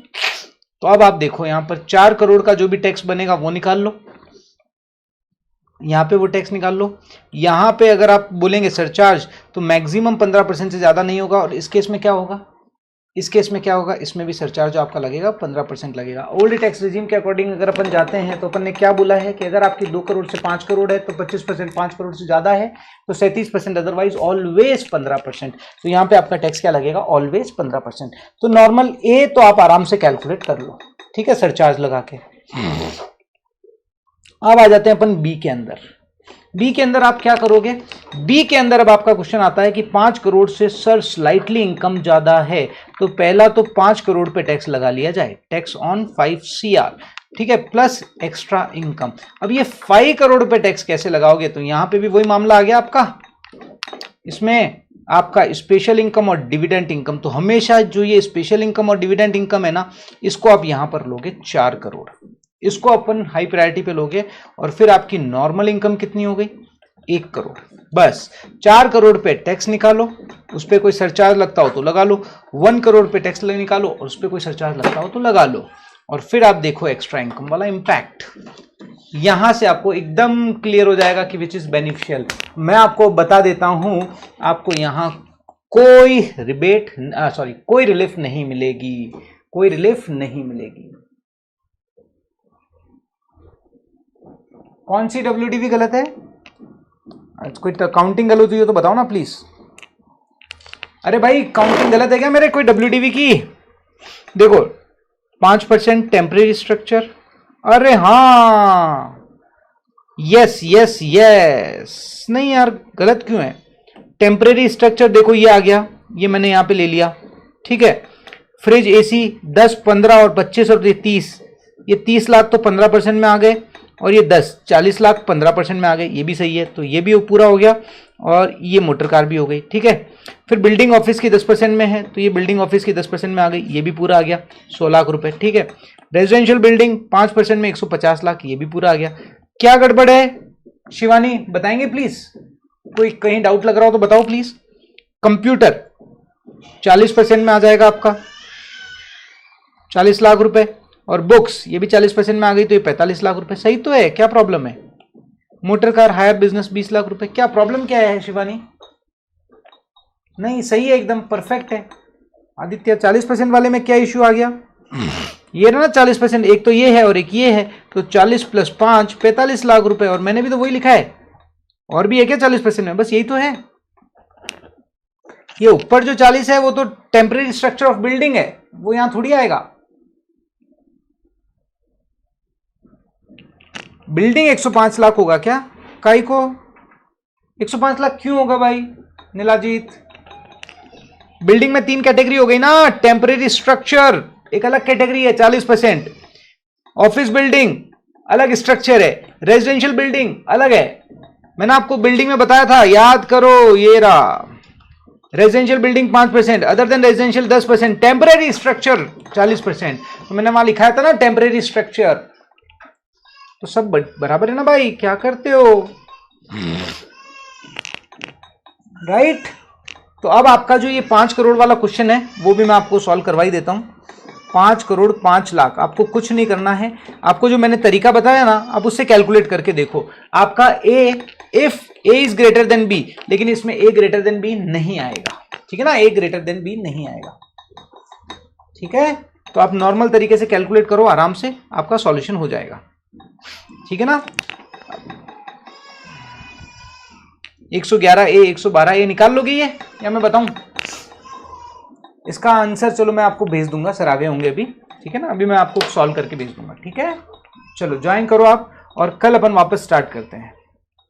तो अब आप देखो यहां पर 4 करोड़ का जो भी टैक्स बनेगा वो निकाल लो, यहां पे वो टैक्स निकाल लो। यहां पे अगर आप बोलेंगे सरचार्ज तो मैक्सिमम 15% से ज्यादा नहीं होगा, और इस केस में क्या होगा, इस केस में क्या होगा, इसमें भी सरचार्ज आपका लगेगा 15% लगेगा। ओल्ड टैक्स रिजीम के अकॉर्डिंग अगर अपन जाते हैं तो अपन ने क्या बोला है कि अगर आपकी 2 करोड़ से 5 करोड़ है तो 25%, 5 करोड़ से ज्यादा है तो 37%, अदरवाइज ऑलवेज 15%। तो यहाँ पे आपका टैक्स क्या लगेगा, ऑलवेज 15%। तो नॉर्मल ए तो आप आराम से कैलकुलेट कर लो, ठीक है, सरचार्ज लगा के। अब आ जाते हैं अपन बी के अंदर। बी के अंदर आप क्या करोगे, बी के अंदर अब आपका क्वेश्चन आता है कि 5 करोड़ से सर स्लाइटली इनकम ज्यादा है, तो पहला तो 5 करोड़ पे टैक्स लगा लिया जाए, टैक्स ऑन 5 CR, ठीक है, प्लस एक्स्ट्रा इनकम। अब ये 5 करोड़ पे टैक्स कैसे लगाओगे, तो यहां पे भी वही मामला आ गया आपका, इसमें आपका स्पेशल इनकम और डिविडेंड इनकम। तो हमेशा जो ये स्पेशल इनकम और डिविडेंड इनकम है ना, इसको आप यहां पर लोगे 4 करोड़, इसको अपन हाई प्रायोरिटी पे लोगे, और फिर आपकी नॉर्मल इनकम कितनी हो गई, 1 करोड़। बस 4 करोड़ पे टैक्स निकालो, उस पर कोई सरचार्ज लगता हो तो लगा लो, 1 करोड़ पे टैक्स निकालो और उस पर कोई सरचार्ज लगता हो तो लगा लो, और फिर आप देखो एक्स्ट्रा इनकम वाला इंपैक्ट। यहां से आपको एकदम क्लियर हो जाएगा कि विच इज बेनिफिशियल। मैं आपको बता देता हूं, आपको यहां कोई रिबेट सॉरी कोई रिलीफ नहीं मिलेगी, कोई रिलीफ नहीं मिलेगी। कौन सी WDV गलत है? कोई काउंटिंग गलत हुई हो तो बताओ ना प्लीज। अरे भाई काउंटिंग गलत है क्या मेरे, कोई WDV की? देखो 5% टेम्परेरी स्ट्रक्चर, अरे हाँ, यस यस यस, नहीं यार गलत क्यों है, टेम्परेरी स्ट्रक्चर देखो ये आ गया, ये मैंने यहां पे ले लिया, ठीक है। फ्रिज AC 10, 15 और 25 और 30, ये 30 लाख तो 15% में आ गए, और ये 10, 40 लाख 15% में आ गए, ये भी सही है, तो ये भी पूरा हो गया, और ये मोटर कार भी हो गई, ठीक है। फिर बिल्डिंग ऑफिस की 10% में है, तो ये बिल्डिंग ऑफिस की 10% में आ गई, ये भी पूरा आ गया, 100 लाख रुपए, ठीक है। रेजिडेंशियल बिल्डिंग 5% में 150 लाख, ये भी पूरा आ गया। क्या गड़बड़ है शिवानी, बताएंगे प्लीज, कोई कहीं डाउट लग रहा हो तो बताओ प्लीज। कंप्यूटर 40% में आ जाएगा आपका, 40 लाख रुपए, और बुक्स ये भी 40% में आ गई, तो ये 45 लाख रुपए, सही तो है, क्या प्रॉब्लम है। Motor car hire business 20 lakh रुपए, क्या प्रॉब्लम क्या है शिवानी? नहीं सही है, एकदम परफेक्ट है। आदित्य 40% वाले में क्या इश्यू आ गया, ये ना 40%, एक तो ये है और एक ये है, तो 40 + 5 45 लाख रुपए, और मैंने भी तो वही लिखा है, और भी है क्या 40% में, बस यही तो है। ये ऊपर जो 40 है वो तो टेम्परेरी स्ट्रक्चर ऑफ बिल्डिंग है, वो यहां थोड़ी आएगा। बिल्डिंग 105 लाख होगा क्या, काई को? 105 लाख क्यों होगा भाई नीलाजीत? बिल्डिंग में 3 कैटेगरी हो गई ना, टेम्परेरी स्ट्रक्चर एक अलग कैटेगरी है 40%, ऑफिस बिल्डिंग अलग स्ट्रक्चर है, रेजिडेंशियल बिल्डिंग अलग है। मैंने आपको बिल्डिंग में बताया था, याद करो, ये रहा। Residential building 5%, other than residential 10%, temporary structure 40%। तो मैंने वहां लिखाया था ना टेम्परेरी स्ट्रक्चर। तो सब बराबर है ना भाई, क्या करते हो? राइट। तो अब आपका जो ये 5 करोड़ वाला क्वेश्चन है वो भी मैं आपको सॉल्व करवा ही देता हूं। 5 करोड़ 5 लाख, आपको कुछ नहीं करना है। आपको जो मैंने तरीका बताया ना, आप उससे कैलकुलेट करके देखो। आपका a, if a is greater than b, लेकिन इसमें ए ग्रेटर देन बी नहीं आएगा, ठीक है ना, ए ग्रेटर देन बी नहीं आएगा, ठीक है। तो आप नॉर्मल तरीके से कैलकुलेट करो, आराम से आपका सॉल्यूशन हो जाएगा, ठीक है ना। 111 ए 112 ए निकाल लोगे ये, या मैं बताऊं? इसका आंसर चलो मैं आपको भेज दूंगा, सर आ गए होंगे अभी, ठीक है ना, अभी मैं आपको सॉल्व करके भेज दूंगा, ठीक है। चलो ज्वाइन करो आप, और कल अपन वापस स्टार्ट करते हैं।